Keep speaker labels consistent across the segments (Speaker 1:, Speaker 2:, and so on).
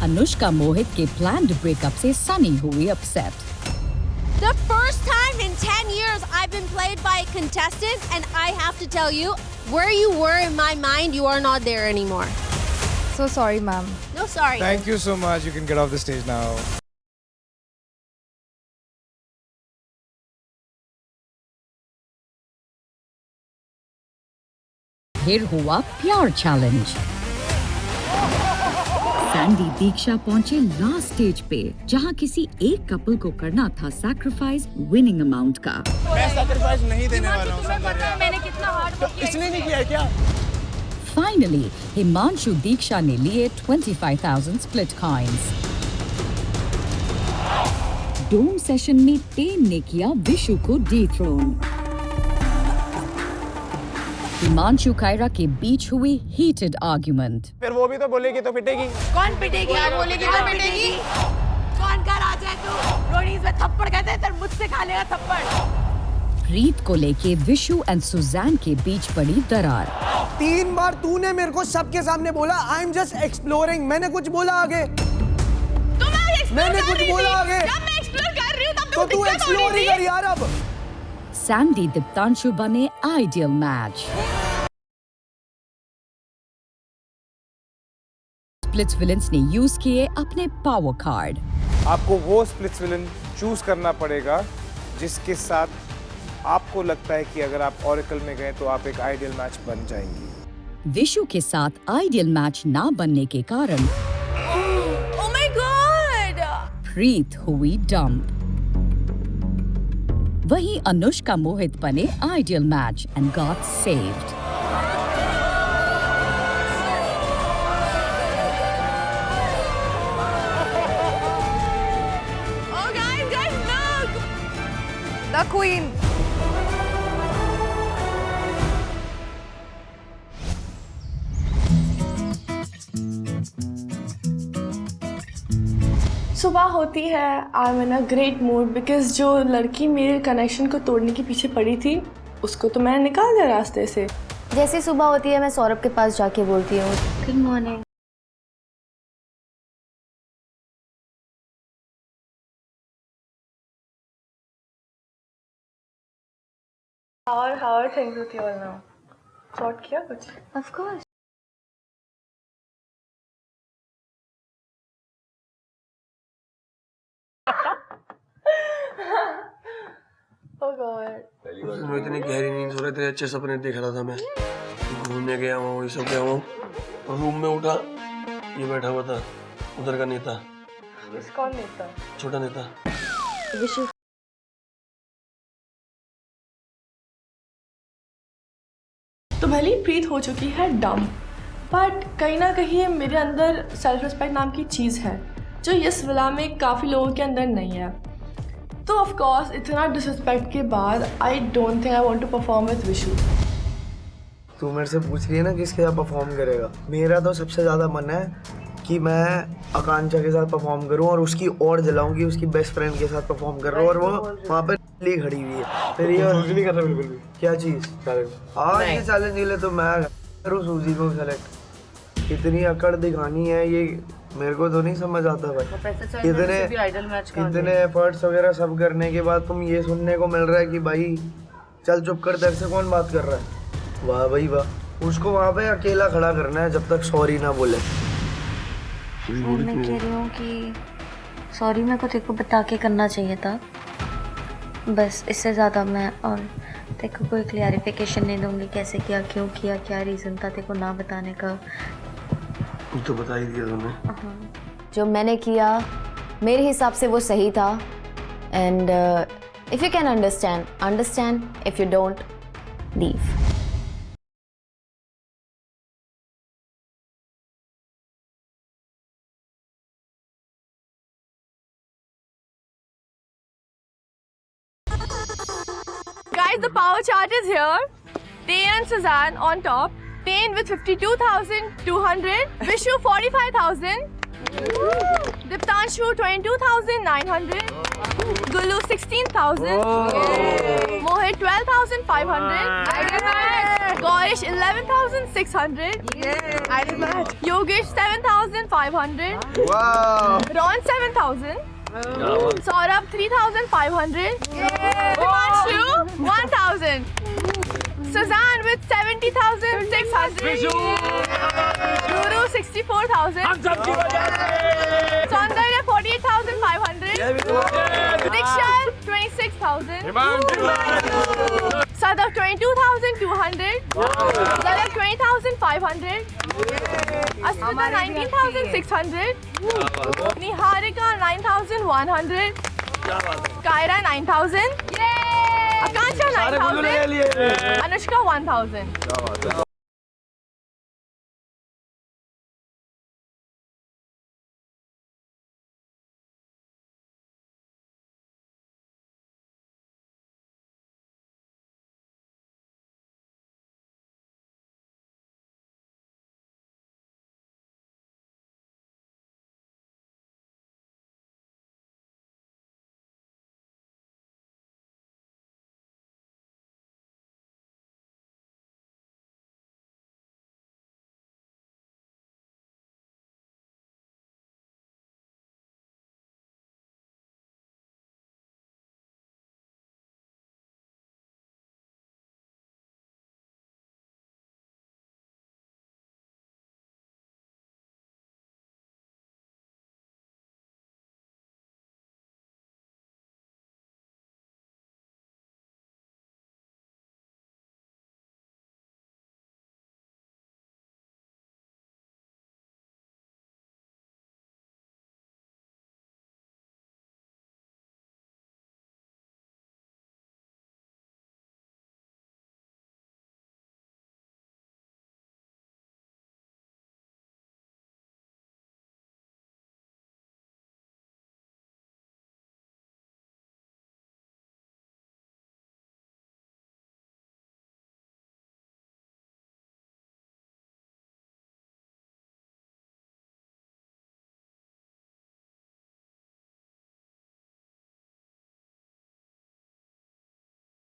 Speaker 1: अनुष्का मोहित के planned breakup से सनी हुई upset.
Speaker 2: The first time in 10 years I've been played by a contestant, and I have to tell you, where you were in my mind, you are not there anymore.
Speaker 3: So sorry, ma'am.
Speaker 2: No, sorry.
Speaker 4: Thank you so much. You can get off the stage now.
Speaker 1: फिर हुआ प्यार challenge. Sandy दीक्षा पहुंचे last stage पे, जहां किसी एक couple को करना था सैक्रिफाइस विनिंग अमाउंट का।
Speaker 4: मैं सैक्रिफाइस नहीं देने वाला हूं।
Speaker 2: मैंने कितना हार्ड वर्क किया,
Speaker 4: इसलिए नहीं किया क्या?
Speaker 1: फाइनली हिमांशु दीक्षा ने लिए 25,000 स्प्लिट कॉइन्स। डोम सेशन में टेन ने किया विशु को डिथ्रोन। हिमांशु कायरा के बीच हुई हीटेड आर्ग्यूमेंट।
Speaker 4: फिर वो भी तो बोलेगी तो पिटेगी।
Speaker 2: कौन पिटेगी? बोलेगी तो पिटेगी। कौन का राजा है तू? रोडीज में थप्पड़ कहते हैं, तेरे मुझसे खा लेगा थप्पड़।
Speaker 1: प्रीत को लेके विशु एंड सुजैन के बीच पड़ी दरार।
Speaker 5: 3 बार तूने मेरे को सबके सामने बोला आई एम जस्ट एक्सप्लोरिंग। मैंने कुछ बोला आगे? मैंने कुछ बोला आगे?
Speaker 2: जब मैं एक्सप्लोर कर रही हूँ तब
Speaker 5: तो तू एक्सप्लोर ही कर यार। अब
Speaker 1: सैंडी दीप्तांशु बने आइडियल मैच। स्प्लिट्स विलेंस ने यूज किए अपने पावर कार्ड।
Speaker 4: आपको वो स्प्लिट्स विलन चूज करना पड़ेगा जिसके साथ आपको लगता है कि अगर आप ऑरेकल में गए तो आप एक आइडियल मैच बन जाएंगी।
Speaker 1: विशु के साथ आइडियल मैच ना बनने के कारण
Speaker 2: Oh my God!
Speaker 1: प्रीत हुई डंप। वहीं अनुष्का मोहित बने ideal match and got saved.
Speaker 2: Oh guys, look!
Speaker 3: The queen.
Speaker 6: सुबह होती है, I am in a great mood because जो लड़की मेरे कनेक्शन को तोड़ने के पीछे पड़ी थी उसको तो मैंने निकाल दिया रास्ते से।
Speaker 7: जैसे सुबह होती है मैं सौरभ के पास जाके बोलती हूँ good morning.
Speaker 6: How are things with you all now? Sort किया कुछ?
Speaker 7: Of course.
Speaker 6: Oh God.
Speaker 8: मैं इतनी गहरी नींद सो रहे थे, अच्छे सपने देख रहा था मैं। घूमने गया हूँ, ये सब गया हूँ और रूम में उठा, ये बैठा हुआ था उधर का नेता।
Speaker 6: कौन नेता?
Speaker 8: छोटा नेता।
Speaker 7: विशु
Speaker 6: तो भले ही प्रीत हो चुकी है डम, बट कहीं ना कहीं मेरे अंदर सेल्फ रिस्पेक्ट नाम की चीज़ है जो इस विला में काफ़ी लोगों के अंदर नहीं है। तो ऑफ कोर्स इतना डिसरिस्पेक्ट के बाद I don't think I want to perform with Vishu.
Speaker 5: तू मेरे से पूछ रही है ना किसके साथ परफॉर्म करेगा। मेरा तो सबसे ज़्यादा मन है कि मैं आकांक्षा के साथ परफॉर्म करूं और उसकी और जलाऊं कि उसकी बेस्ट फ्रेंड के साथ परफॉर्म कर रहा हूं और वो वहाँ पे खड़ी हुई है। फिर ये नहीं कर रहा बिल्कुल भी। क्या चीज़? आज ये चैलेंज के लिए तो मैं करूँ सूजी को सेलेक्ट। इतनी अकड़ दिखानी है ये मेरे को तो नहीं समझ आता भाई। इतने एफर्ट्स वगैरह सब करने के बाद तुम ये सुनने को मिल रहा है कि भाई चल चुप कर, तेरे से कौन बात कर रहा है। वाह भाई वाह। उसको वहाँ पे अकेला खड़ा करना है जब तक सॉरी ना बोले।
Speaker 7: मैं कह रही हूँ कि सॉरी मेरे को तेरे को बता के करना चाहिए था, बस इससे ज़्यादा मैं और तेरे को कोई क्लैरिफिकेशन नहीं दूंगी कैसे किया, क्यों किया, क्या रीज़न था तेरे को ना बताने का।
Speaker 8: तो बता ही दिया तुमने।
Speaker 7: जो मैंने किया मेरे हिसाब से वो सही था and if you can understand understand, if you don't leave.
Speaker 6: Guys, the power chart is here. Tae and Suzanne on top. Tae with 52,200. Vishu 45,000. Diptanshu 22,900. Gulu 16,000. Mohit 12,500. Gaurish 11,600. I did math. Yogesh 7,500.
Speaker 5: Wow.
Speaker 6: Ron 7,000. Saurabh 3,500. Himanshu 1,000. Suzanne with 70,600. Guru 64,000. Saundarya 48,500. Dikshar 26,000. Sadaf 22,200. Zalab 20,500. Asmita 19,600. Niharika 9,100. Kaira 9,000. Akansha 9,000. Anushka 1,000.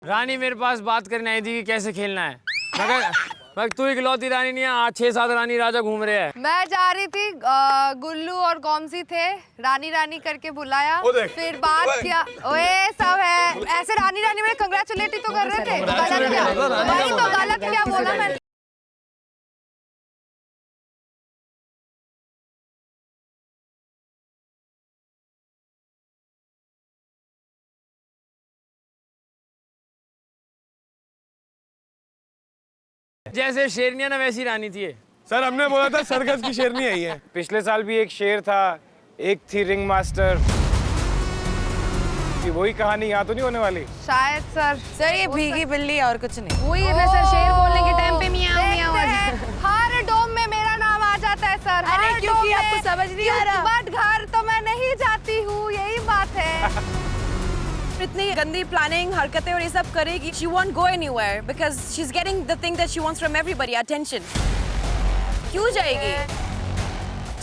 Speaker 9: रानी मेरे पास बात करने आई थी कि कैसे खेलना है। मगर तू इकलौती रानी नहीं है, आज 6-7 रानी राजा घूम रहे हैं।
Speaker 3: मैं जा रही थी, गुल्लू और कौमसी थे, रानी रानी करके बुलाया, फिर बात किया, ओए सब है ऐसे रानी रानी में कंग्रेचुलेट तो कर रहे थे। गलत क्या? वही तो गलत क्या बोला मैंने?
Speaker 9: जैसे शेरनियां ना वैसी रानी थी ये।
Speaker 8: सर हमने बोला था सर्कस की शेरनी आई है।
Speaker 4: पिछले साल भी एक शेर था, एक थी रिंग मास्टर। वही कहानी यहाँ तो नहीं होने वाली
Speaker 3: शायद सर
Speaker 10: ये भीगी बिल्ली और कुछ नहीं।
Speaker 3: वही है ना सर, शेर बोलने के टाइम पे मियाँ मियाँ हर डोम में मेरा नाम आ जाता है सर।
Speaker 10: अरे क्योंकि आपको समझ नहीं आ रहा।
Speaker 3: बट घर तो मैं नहीं जाती हूँ, यही बात है।
Speaker 10: इतनी गंदी प्लानिंग हरकतें और ये सब करेगी, she won't go anywhere because she's getting the thing that she wants from everybody, attention. क्यों जाएगी?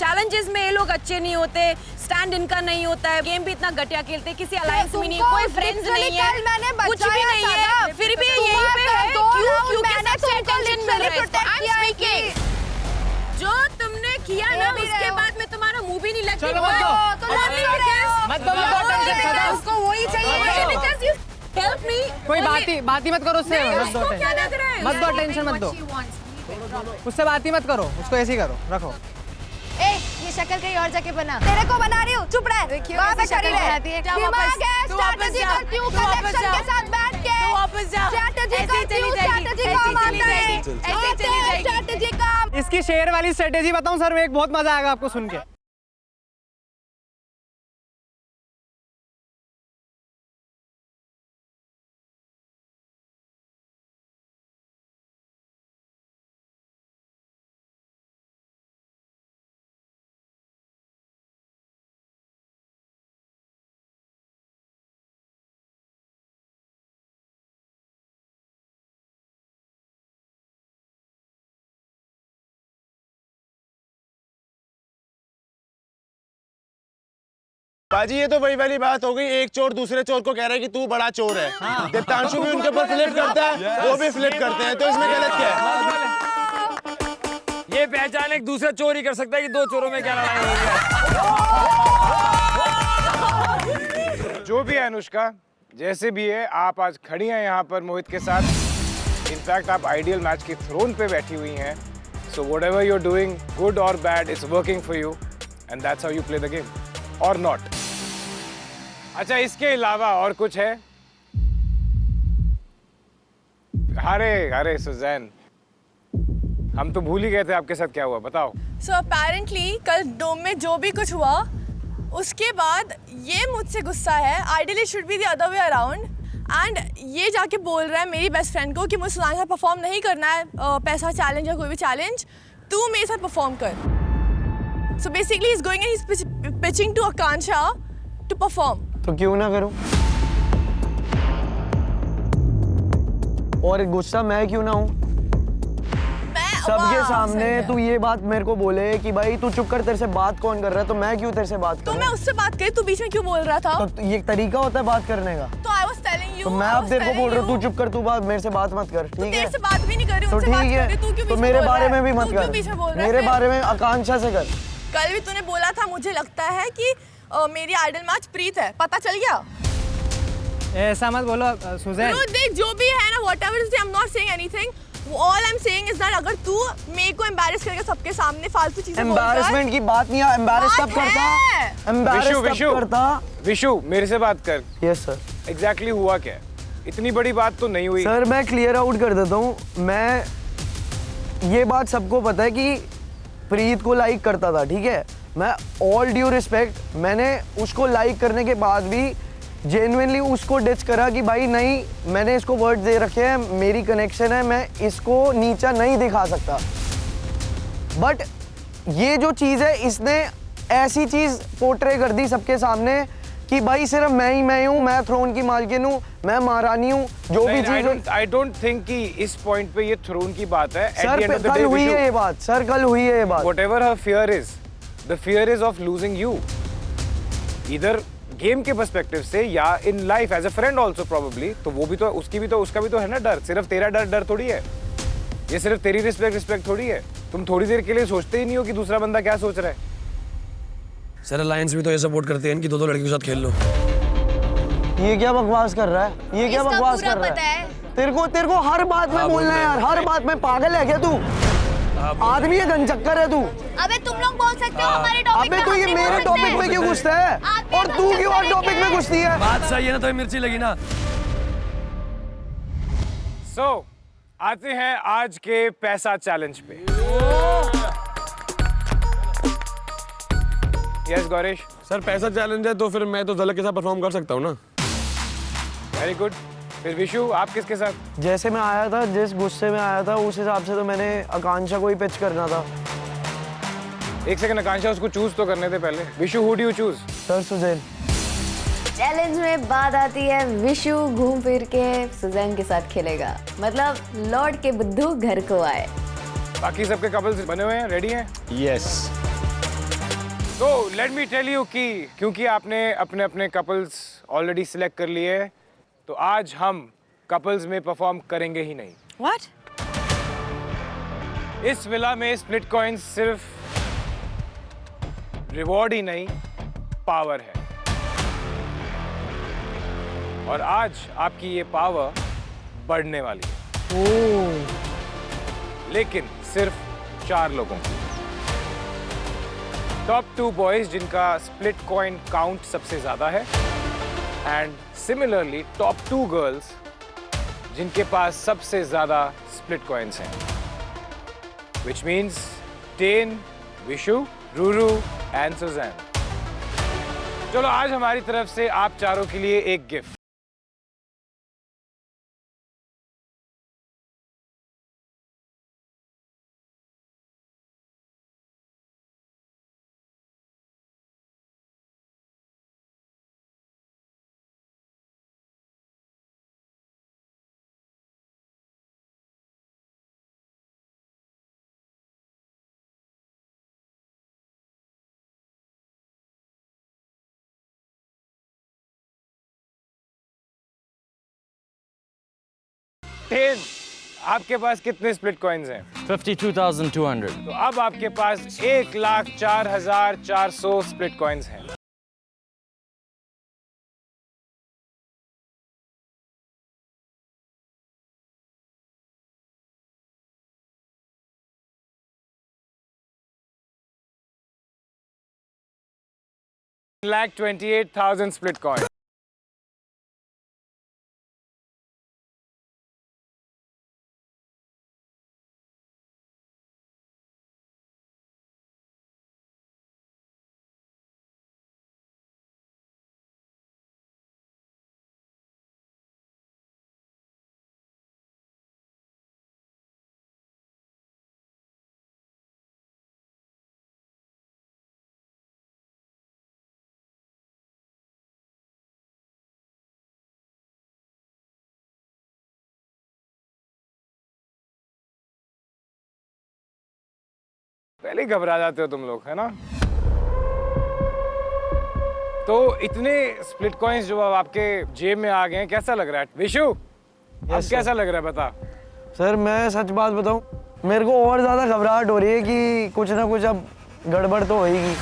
Speaker 10: चैलेंजेस में ये लोग अच्छे नहीं होते, स्टैंड इनका नहीं होता है, गेम भी इतना घटिया खेलते, किसी अलायंस में नहीं, कोई फ्रेंड्स नहीं है, कुछ भी नहीं है, फिर भी यहीं पे है। क्यों कैसे अटेंशन मिल रहा है? I'm speaking. जो तुमने किया ना उसके बाद में तुम्हारा मुंह भी नहीं लगता।
Speaker 3: उसको वही चाहिए।
Speaker 10: Help me.
Speaker 11: कोई बात ही मत करो उससे। मत दो टेंशन मत दो, उससे बात ही मत करो, उसको ऐसे ही करो, रखो।
Speaker 3: ए, ये शक्ल कहीं और जाके बना। तेरे को बना रही हूँ, चुप रह। वहाँ पे शक्ल बनाती है। दिमाग है, स्ट्रैटेजी करती हूँ, कनेक्शन के साथ बैठ के। वापस जा। स्ट्रैटेजी करती हूँ, स्ट्रैटेजी काम आता है। ऐसे चली जाएगी। स्ट्रैटेजी काम।
Speaker 11: इसकी शेर वाली स्ट्रेटेजी बताऊं सर, एक बहुत मजा आएगा आपको सुन के।
Speaker 12: बाजी ये तो वही वाली बात हो गई, एक चोर दूसरे चोर को कह रहा है कि तू बड़ा चोर है। दीप्तांशु भी उनके ऊपर फ्लिप करता है, वो भी फ्लिप करते हैं, तो इसमें गलत क्या है?
Speaker 9: ये पहचान एक दूसरा चोर ही कर सकता है कि दो चोरों में क्या लड़ाई हो रही है।
Speaker 4: जो भी है अनुष्का, जैसे भी है, आप आज खड़ी हैं यहाँ पर मोहित के साथ। इनफैक्ट आप आइडियल मैच के थ्रोन पे बैठी हुई हैं। So whatever you are doing, good और bad, it's working for you and that's how you play the game और नॉट। अच्छा, इसके अलावा और कुछ है? अरे सुजैन, हम तो भूल ही गए थे आपके साथ क्या हुआ, बताओ।
Speaker 6: सो अपेरेंटली कल डोम में जो भी कुछ हुआ उसके बाद ये मुझसे गुस्सा है। Ideally should be the other way around, and ये जाके बोल रहा है मेरी बेस्ट फ्रेंड को कि मुझे सुजान के साथ परफॉर्म नहीं करना है, पैसा चैलेंज या कोई भी चैलेंज, तू मेरे साथ परफॉर्म कर। So basically he is going and he is pitching to Akanksha to perform.
Speaker 5: तो क्यों ना करूं? और गुस्सा मैं क्यों ना हूं? सबके सामने तू ये बात मेरे को बोले कि भाई तू चुप कर, तेरे से बात कौन कर रहा है, तो मैं क्यों तेरे से बात करूं?
Speaker 6: तो मैं उससे बात करी, तू बीच में क्यों बोल रहा था?
Speaker 5: तो ये तरीका होता है बात करने का।
Speaker 6: तो आई वाज टेलिंग यू,
Speaker 5: तो मैं अब तेरे को बोल रहा हूँ तू चुप कर, तू बात मेरे से बात मत कर, ठीक है?
Speaker 6: तेरे से बात भी नहीं कर रही,
Speaker 5: तो
Speaker 6: उनसे बात
Speaker 5: ठीक
Speaker 6: कर रही, तू
Speaker 5: है,
Speaker 6: क्यों
Speaker 5: तो
Speaker 6: बीच में
Speaker 5: मेरे
Speaker 6: बोल रहा
Speaker 5: बारे
Speaker 6: है?
Speaker 5: में भी मत
Speaker 6: तू क्यों
Speaker 5: कर,
Speaker 6: बीच में बोल रहा है?
Speaker 5: मेरे बारे में आकांक्षा से कर।
Speaker 6: कल भी तूने बोला था मुझे लगता है कि मेरी आइडल मैच प्रीत है, पता चल गया?
Speaker 11: ऐसा मत बोलो सुजैन।
Speaker 6: देख जो भी है ना, whatever it is, I am not saying anything. All I'm saying is that अगर तू मेरे को embarrass करके सबके सामने फालतू चीजें बोलता है,
Speaker 5: embarrassment की बात नहीं है, embarrass कब करता? embarrass कब करता?
Speaker 4: विशु, मेरे से बात कर।
Speaker 5: Yes sir।
Speaker 4: Exactly हुआ क्या? इतनी बड़ी बात तो नहीं हुई।
Speaker 5: सर मैं क्लियर आउट कर देता हूँ, मैं ये बात सबको पता है कि प्रीत को लाइक करता था, ठीक है? मैं ऑल ड्यू रिस्पेक्ट, मैंने उसको लाइक करने के बाद भी जेन्युइनली उसको डिच करा कि भाई नहीं, मैंने इसको वर्ड दे रखे हैं, मेरी कनेक्शन है, मैं इसको नीचा नहीं दिखा सकता। बट ये जो चीज़ है, इसने ऐसी चीज़ पोर्ट्रे कर दी सबके सामने कि भाई सिर्फ मैं ही हूँ, मैं थ्रोन की मालकिन हूँ, मैं महारानी हूँ, जो भी चीज़।
Speaker 4: आई डोंट थिंक कि इस पॉइंट पे ये थ्रोन की बात है।
Speaker 5: सर कल हुई है ये बात, सर कल हुई है ये बात।
Speaker 4: Whatever her fear is, the fear is of losing you. Either game के पर्सपेक्टिव से या in life as a friend also probably, तो वो भी तो उसका भी तो है ना डर। सिर्फ तेरा डर थोड़ी है ये, सिर्फ तेरी रिस्पेक्ट थोड़ी है। तुम थोड़ी देर के लिए सोचते ही नहीं हो कि दूसरा बंदा क्या सोच रहा है।
Speaker 8: सर अलायंस भी तो ये सपोर्ट करते हैं कि दो लड़कियों के साथ खेल लो।
Speaker 5: ये क्या बकवास कर रहा है, ये क्या बकवास कर रहा है? तेरे को हर बात में बोलना है यार, हर बात में। पागल है क्या तू? आदमी है, गनचक्कर है तू।
Speaker 3: अबे तुम लोग बोल सकते हो हमारे टॉपिक
Speaker 5: अबे तू ये मेरे टॉपिक में क्यों घुसता है और तू क्यों और टॉपिक में घुसती है?
Speaker 8: बात सही है ना, तो मिर्ची लगी ना।
Speaker 4: सो आते हैं आज के पैसा चैलेंज पे। यस गौरेश।
Speaker 8: सर पैसा चैलेंज है तो फिर मैं तो झलक के साथ परफॉर्म कर सकता हूँ ना।
Speaker 4: Very good. फिर विशु, आप किसके साथ?
Speaker 5: जैसे मैं आया था, जिस गुस्से में आया था, उस हिसाब से तो मैंने आकांक्षा को ही पिच करना था।
Speaker 4: एक सेकंड, आकांक्षा उसको चूज तो करने थे पहले। Vishu, who do you choose?
Speaker 5: Sir Suzanne.
Speaker 13: Challenge में बात आती है, विशु घूम फिर के सुजैन के साथ खेलेगा, मतलब लौट के बुद्धू घर को आए।
Speaker 4: बाकी सबके कपल्स बने हुए हैं, रेडी हैं?
Speaker 12: यस।
Speaker 4: तो लेट मी टेल यू कि क्योंकि आपने अपने अपने कपल्स ऑलरेडी सिलेक्ट कर लिए, तो आज हम कपल्स में परफॉर्म करेंगे ही नहीं।
Speaker 6: What?
Speaker 4: इस विला में स्प्लिट कॉइंस सिर्फ रिवॉर्ड ही नहीं, पावर है। और आज आपकी ये पावर बढ़ने वाली है। लेकिन सिर्फ 4 लोगों की। टॉप 2 बॉयज जिनका स्प्लिट कॉइन काउंट सबसे ज्यादा है, एंड सिमिलरली टॉप 2 गर्ल्स जिनके पास सबसे ज्यादा स्प्लिट कॉइन्स हैं, which means Dane, Vishu, Ruru and Suzanne. चलो आज हमारी तरफ से आप चारों के लिए एक गिफ्ट। 10, आपके पास कितने स्प्लिट कॉइन्स हैं?
Speaker 14: 52,200.
Speaker 4: तो अब आपके पास 1,04,400 स्प्लिट कॉइन्स हैं। $1,28,000 split coin. पहले ही घबरा जाते हो तुम लोग, है ना? तो इतने स्प्लिट कॉइन्स जो अब आपके जेब में आ गए हैं, कैसा लग रहा है विशु? अब कैसा लग रहा है बता?
Speaker 5: सर मैं सच बात बताऊं, मेरे को और ज्यादा घबराहट हो रही है कि कुछ ना कुछ अब गड़बड़ तो होगी।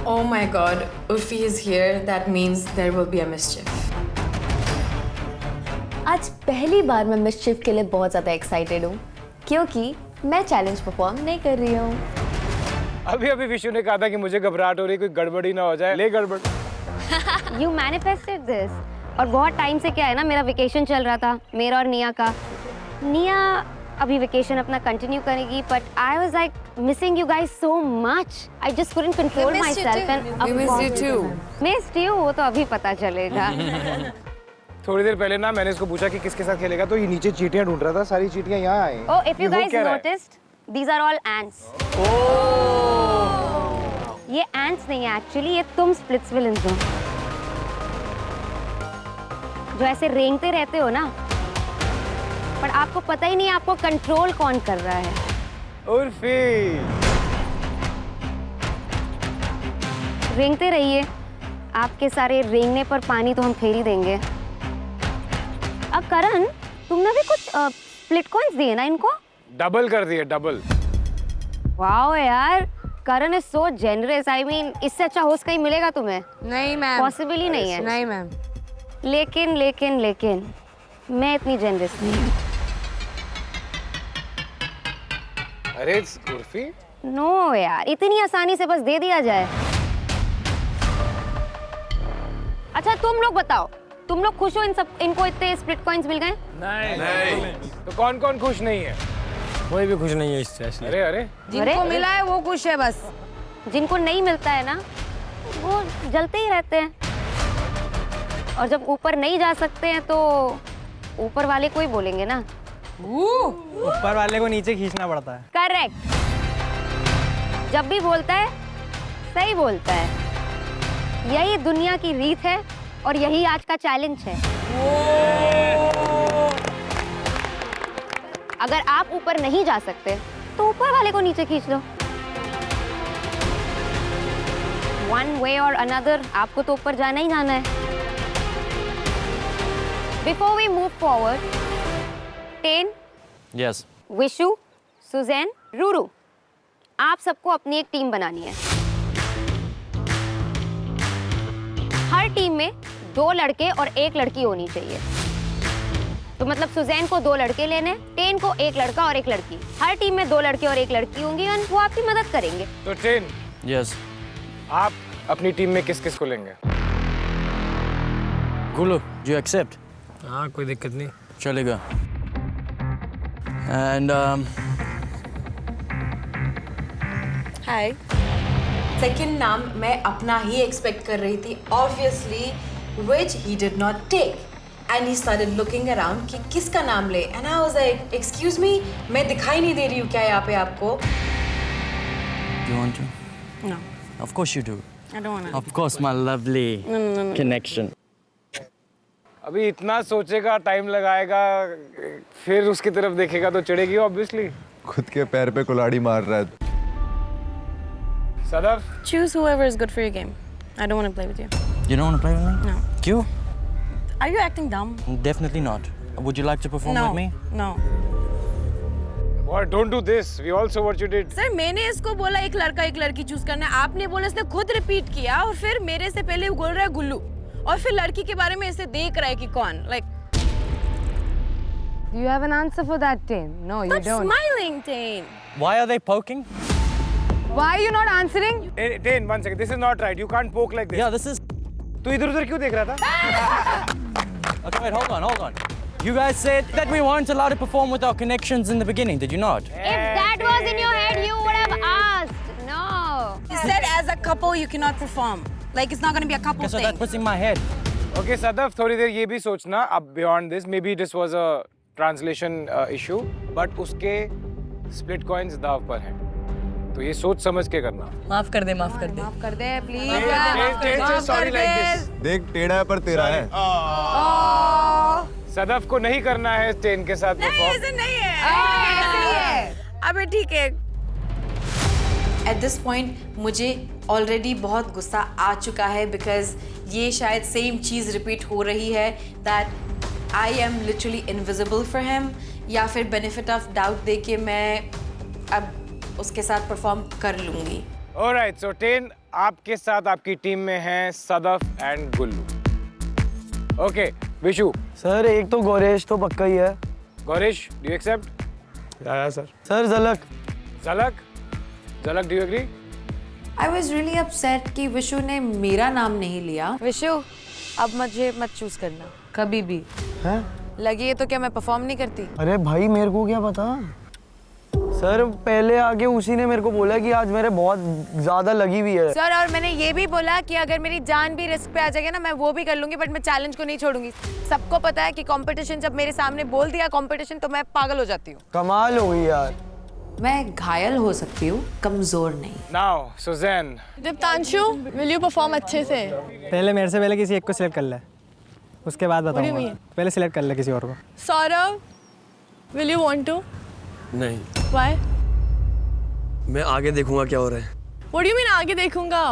Speaker 6: Oh my god, Urfi is here, that means there will be a mischief.
Speaker 13: आज पहली बार मैं मिसचिफ के लिए बहुत ज़्यादा एक्साइटेड हूँ क्योंकि मैं चैलेंज परफॉर्म नहीं कर रही हूँ।
Speaker 4: अभी अभी विशु ने कहा था कि मुझे घबराहट हो रही है, कोई गड़बड़ी ना हो जाए। ले गड़बड़।
Speaker 15: You manifested this. और बहुत टाइम से क्या है ना, मेरा वेकेशन चल रहा था, मेरा और निया का। निया अभी वेकेशन अपना कंटिन्यू करेगी, but I was like missing you guys so much. I just couldn't control my self and
Speaker 10: We missed you too.
Speaker 15: Missed you, वो तो अभी पता चलेगा।
Speaker 4: थोड़ी देर पहले ना मैंने इसको पूछा कि किसके साथ खेलेगा, तो ये नीचे चींटियां ढूंढ रहा था, सारी चींटियां यहाँ आई।
Speaker 15: Oh, if you guys noticed, these are all ants. ये ants नहीं है एक्चुअली, ये तुम स्प्लिट्सविलियंस हो जो ऐसे रेंगते रहते हो ना, पर आपको पता ही नहीं आपको कंट्रोल कौन कर रहा है।
Speaker 4: उर्फी
Speaker 15: रेंगते रहिए, आपके सारे रेंगने पर पानी तो हम फेर ही देंगे। अब करण, तुमने भी कुछ स्प्लिट कॉइन्स दिए ना इनको?
Speaker 4: डबल कर दिए, डबल।
Speaker 15: वाओ यार, Karan is so generous. I mean, इससे अच्छा होस्ट कहीं मिलेगा तुम्हें?
Speaker 10: नहीं मैम,
Speaker 15: पॉसिबल ही नहीं है।
Speaker 10: नहीं मैम।
Speaker 15: लेकिन मैं इतनी जेनरस नहीं हूँ।
Speaker 4: अरे उर्फी,
Speaker 15: नो यार, इतनी आसानी से बस दे दिया जाए। अच्छा तुम लोग बताओ, तुम लोग खुश हो इनको इतने स्प्लिट कॉइन्स मिल गए?
Speaker 4: नहीं। तो कौन कौन खुश नहीं है?
Speaker 9: कोई भी खुश नहीं है इससे।
Speaker 4: अरे
Speaker 10: जिनको मिला है वो खुश है बस।
Speaker 15: जिनको नहीं मिलता है ना, वो जलते ही रहते हैं। और जब ऊपर नहीं जा सकते हैं तो ऊपर वाले को ही बोलेंगे ना।
Speaker 11: ऊपर वाले को नीचे खींचना पड़ता है।
Speaker 15: करेक्ट। जब भी बोलता है सही बोलता है। यही दुनिया की रीत है और यही आज का चैलेंज है। अगर आप ऊपर नहीं जा सकते तो ऊपर वाले को नीचे खींच लो। वन वे और अनदर आपको तो ऊपर जाना ही जाना है। Before we move forward, ten,
Speaker 14: Yes.
Speaker 15: Vishu, Suzanne, Ruru, आप सबको अपनी एक टीम बनानी है। हर टीम में 2 लड़के और 1 लड़की होनी चाहिए। तो मतलब सुजैन को 2 लड़के लेने, टेन को 1 लड़का और 1 लड़की। हर टीम में 2 लड़के और 1 लड़की होंगी और वो आपकी मदद करेंगे।
Speaker 4: तो टेन,
Speaker 14: Yes.
Speaker 4: आप अपनी टीम में किस किस को लेंगे?
Speaker 14: Gulu, do you accept?
Speaker 9: हाँ, कोई दिक्कत नहीं।
Speaker 14: चलेगा। And
Speaker 6: hi. सेकंड नाम मैं अपना ही एक्सपेक्ट कर रही थी, obviously, which he did not take. And he started looking around कि किसका नाम ले, and I was like, excuse me, मैं दिखाई नहीं दे रही हूँ क्या यहाँ पे आपको?
Speaker 14: you want to?
Speaker 10: No.
Speaker 14: Of course you do.
Speaker 10: I don't want to.
Speaker 14: Of course, my lovely connection.
Speaker 4: अभी इतना सोचेगा, टाइम लगाएगा, फिर उसकी तरफ देखेगा तो चिढ़ेगी ऑब्वियसली।
Speaker 16: खुद के पैर पे कुल्हाड़ी मार रहा है।
Speaker 4: Sadaf?
Speaker 10: Choose whoever is good for your game. I don't want to play with you.
Speaker 14: You don't want to play with me?
Speaker 10: No.
Speaker 14: Kyun?
Speaker 10: Are you acting dumb?
Speaker 14: Definitely not. Would you like to perform
Speaker 10: No.
Speaker 14: with me?
Speaker 10: No.
Speaker 4: What? Don't do this. We all saw what you did.
Speaker 10: Sir मैंने इसको बोला एक लड़का एक लड़की choose करना है, आपने बोला इसने खुद रिपीट किया और फिर मेरे से पहले बोल रहा है गुल्लू और फिर लड़की के बारे में इसे देख रहा है कि कौन like.
Speaker 3: You have an answer for that, Tain? No, you
Speaker 10: Stop
Speaker 3: don't.
Speaker 10: smiling, Tain.
Speaker 14: Why are they poking?
Speaker 3: Why are you not answering?
Speaker 4: Tain, 1 second. This is not right. You can't poke like this.
Speaker 14: Yeah, this is...
Speaker 4: तू इधर-उधर क्यों देख रहा था?
Speaker 14: Okay, wait, hold on. You guys said that we weren't allowed to perform with our connections in the beginning, did you not?
Speaker 15: If that was in your head, you would have asked. No.
Speaker 10: He said as a couple you cannot perform. Like it's not going to be a couple
Speaker 14: Okay, so
Speaker 10: thing.
Speaker 14: that was in my head.
Speaker 4: Okay, Sadaf, थोड़ी देर ये भी सोचना अब beyond this, maybe this was a translation issue, but उसके split coins दाव पर हैं, तो ये सोच समझ के करना.
Speaker 10: माफ कर दे प्लीज.
Speaker 4: Sorry like this.
Speaker 12: देख टेढ़ा है पर तेरा है।
Speaker 4: सदफ को नहीं करना है टेन के साथ परफॉर्म.
Speaker 10: ऐसे नहीं है. अबे ठीक है.
Speaker 16: एट दिस पॉइंट मुझे ऑलरेडी बहुत गुस्सा आ चुका है बिकॉज ये शायद सेम चीज़ रिपीट हो रही है that I am literally invisible for him या फिर बेनिफिट ऑफ डाउट दे के मैं अब उसके साथ परफॉर्म कर लूँगी.
Speaker 4: ऑलराइट, सो टेन आपके साथ आपकी टीम में हैं Sadaf and Gullu. Okay, Vishu.
Speaker 5: Sir एक तो गौरेश तो पक्का ही है.
Speaker 4: Gauresh, do you accept?
Speaker 12: Yeah sir.
Speaker 5: Sir Jhalak.
Speaker 4: Jhalak, do you agree?
Speaker 16: I was really upset कि विशु ने मेरा नाम नहीं लिया.
Speaker 3: विशु, अब मुझे मत चूज करना कभी भी.
Speaker 5: हैं?
Speaker 3: लगी है तो क्या मैं परफॉर्म नहीं करती?
Speaker 5: अरे भाई मेरे को क्या पता. सर पहले आके उसी ने मेरे को बोला कि आज मेरे बहुत ज्यादा लगी हुई है.
Speaker 3: सर और मैंने ये भी बोला कि अगर मेरी जान भी रिस्क पे आ जाएगी ना मैं वो भी कर लूंगी, बट मैं चैलेंज को नहीं छोड़ूंगी. सबको पता है कि कंपटीशन जब मेरे सामने बोल दिया कंपटीशन तो मैं पागल हो जाती हूँ.
Speaker 5: कमाल हो गई यार.
Speaker 16: मैं घायल हो सकती हूँ, कमजोर नहीं.
Speaker 4: Now Suzanne.
Speaker 6: Deeptanshu, will you perform अच्छे से?
Speaker 11: पहले मेरे से पहले किसी एक को सिलेक्ट कर ले, उसके बाद बताऊंगा. पहले सिलेक्ट कर ले किसी और को.
Speaker 6: Saurabh, will you want to?
Speaker 8: नहीं.
Speaker 6: Why?
Speaker 8: मैं आगे देखूंगा क्या हो रहा है.
Speaker 6: What do you mean आगे देखूंगा?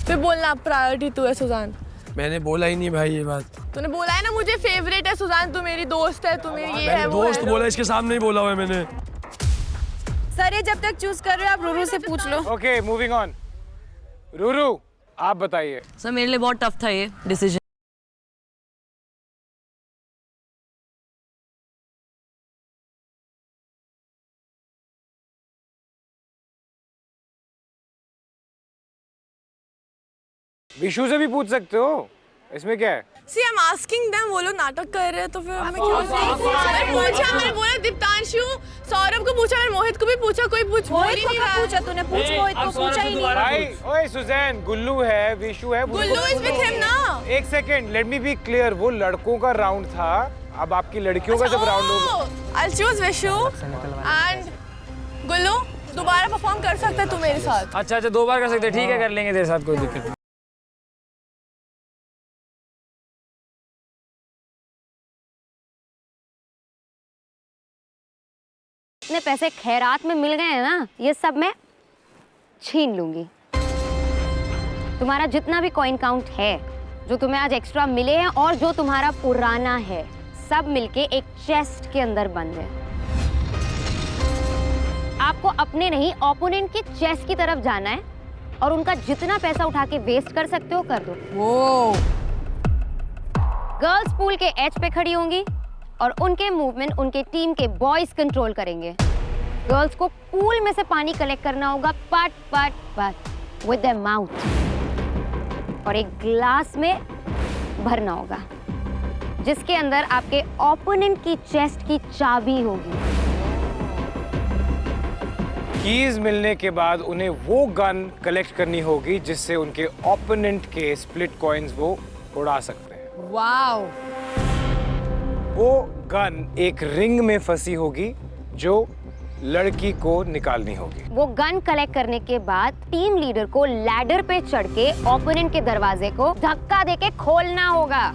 Speaker 6: फिर बोलना प्रायोरिटी तू है सुजान.
Speaker 8: मैंने बोला ही नहीं भाई ये बात.
Speaker 6: तूने बोला है ना मुझे फेवरेट है सुजान, तू मेरी दोस्त है, तू मेरी ये है वो
Speaker 8: दोस्त बोला, इसके सामने ही बोला हुआ है मैंने.
Speaker 10: सर ये जब तक चूज कर रहे हो आप रूरू से पूछ लो.
Speaker 4: Okay, moving on. रूरू, आप बताइए.
Speaker 10: सर मेरे लिए बहुत टफ था ये डिसीजन.
Speaker 4: विशु से भी पूछ सकते हो, इसमें क्या है?
Speaker 6: See, I'm asking them, वो लोग नाटक कर रहे हैं तो फिर हमें क्यों पूछा? मैंने बोला दीप्तांशु, सौरभ को पूछा, मैंने मोहित को भी पूछा, कोई पूछ
Speaker 10: मोहित को क्या पूछा तूने? पूछ मोहित को, पूछा ही नहीं.
Speaker 4: भाई, ओए सुजैन, गुल्लू है, विशु है.
Speaker 6: गुल्लू is with him ना?
Speaker 4: एक second, let me be clear. वो लड़कों का राउंड था, अब आपकी लड़कियों का जब राउंड होगा.
Speaker 6: I'll choose विशु and गुल्लू. दोबारा परफॉर्म कर सकता है तू मेरे साथ.
Speaker 9: अच्छा 2 बार कर सकते हैं, ठीक है कर लेंगे तेरे साथ, कोई दिक्कत नहीं.
Speaker 15: इतने पैसे खैरात में मिल गए हैं ना, ये सब मैं छीन लूंगी. तुम्हारा जितना भी कॉइन काउंट है, जो तुम्हें आज एक्स्ट्रा मिले हैं और जो तुम्हारा पुराना है, सब मिलके एक चेस्ट के अंदर बंद है. आपको अपने नहीं ओपोनेंट के चेस्ट की तरफ जाना है और उनका जितना पैसा उठा के वेस्ट कर सकते हो कर दो. वो गर्ल्स पूल के एज पे खड़ी होंगी और उनके मूवमेंट उनके टीम के बॉयज कंट्रोल करेंगे. गर्ल्स को पूल में से पानी कलेक्ट करना होगा पट पट पट विद देयर माउथ और एक ग्लास में भरना होगा जिसके अंदर आपके ओपोनेंट की चेस्ट की चाबी होगी.
Speaker 4: कीज मिलने के बाद उन्हें वो गन कलेक्ट करनी होगी जिससे उनके ओपोनेंट के स्प्लिट कॉइन्स वो उड़ा सकते हैं.
Speaker 3: वाओ.
Speaker 4: वो गन एक रिंग में फंसी होगी जो लड़की को निकालनी होगी.
Speaker 15: वो गन कलेक्ट करने के बाद टीम लीडर को लैडर पे चढ़ के ओपोनेंट के दरवाजे को धक्का देके खोलना होगा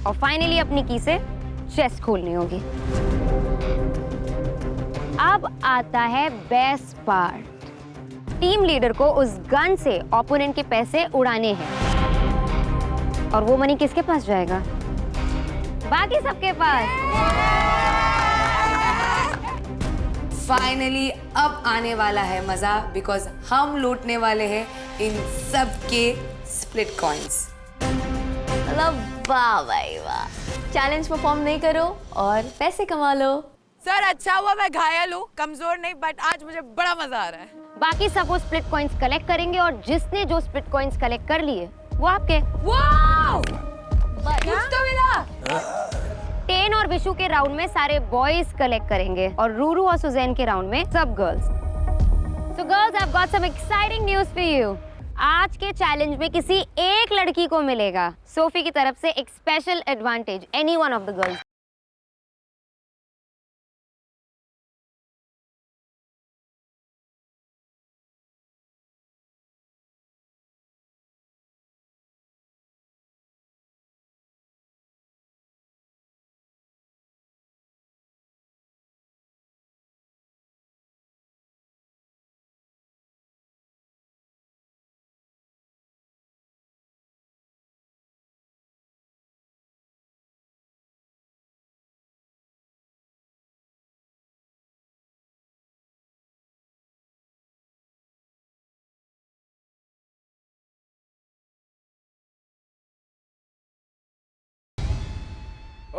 Speaker 15: और फाइनली अपनी की से चेस्ट खोलनी होगी. अब आता है बेस्ट पार्ट। टीम लीडर को उस गन से ओपोनेंट के पैसे उड़ाने हैं और वो मनी किसके पास जाएगा? बाकी सबके पास।
Speaker 16: फाइनली अब आने वाला है मजा, बिकॉज हम लूटने वाले हैं इन सब के स्प्लिट कॉइंस।
Speaker 13: मतलब वाह भाई वाह, चैलेंज परफॉर्म नहीं करो और पैसे कमा लो।
Speaker 10: सर अच्छा हुआ मैं घायल हूँ, कमजोर नहीं, बट आज मुझे बड़ा मजा आ रहा है।
Speaker 15: बाकी सब वो स्प्लिट कॉइंस कलेक्ट करेंगे और जिसने जो स्प्लिट कॉइंस कलेक्ट कर लिए वो आपके।
Speaker 10: वाओ! कुछ तो मिला।
Speaker 15: टेन और विशु के राउंड में सारे बॉयज कलेक्ट करेंगे और रूरू और सुजैन के राउंड में सब girls. So girls, I've got some exciting news for you. आज के चैलेंज में किसी एक लड़की को मिलेगा सोफी की तरफ से एक special advantage, any one of the girls.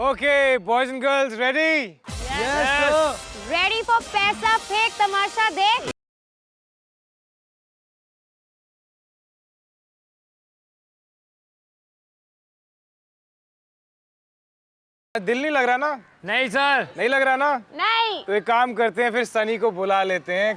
Speaker 4: Okay, boys and girls, ready?
Speaker 15: Yes, sir. Ready for पैसा फेंक तमाशा देख?
Speaker 4: दिल नहीं लग रहा ना?
Speaker 9: नहीं सर।
Speaker 4: नहीं लग रहा ना?
Speaker 15: नहीं।
Speaker 4: तो एक काम करते हैं, फिर सनी को बुला लेते हैं।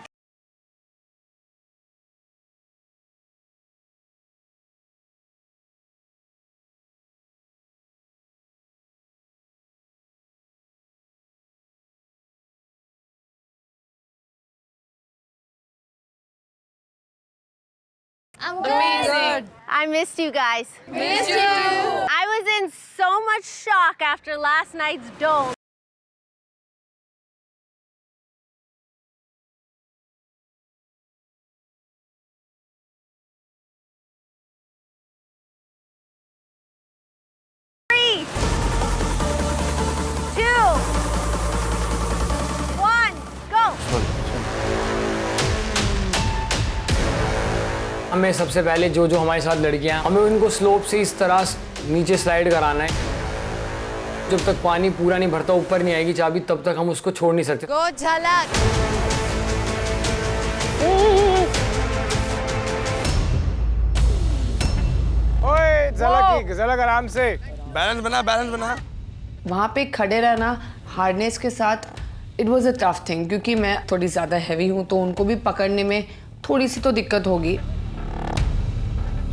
Speaker 2: I'm good. I missed you guys.
Speaker 10: Missed you.
Speaker 2: I was in so much shock after last night's dole. Three, 2, 1, go.
Speaker 9: हमें सबसे पहले जो हमारे साथ लड़कियां हैं, हमें उनको स्लोप से इस तरह नीचे स्लाइड कराना है। जब तक पानी पूरा नहीं भरता, ऊपर नहीं आएगी चाबी, तब तक हम उसको छोड़ नहीं सकते।
Speaker 10: गो झलक।
Speaker 4: ओए झलक आराम से।
Speaker 8: बैलेंस बना।
Speaker 17: वहाँ पे खड़े रहना हार्डनेस के साथ it was a tough thing, क्योंकि मैं थोड़ी ज़्यादा हैवी हूँ तो उनको भी पकड़ने में थोड़ी सी तो दिक्कत होगी।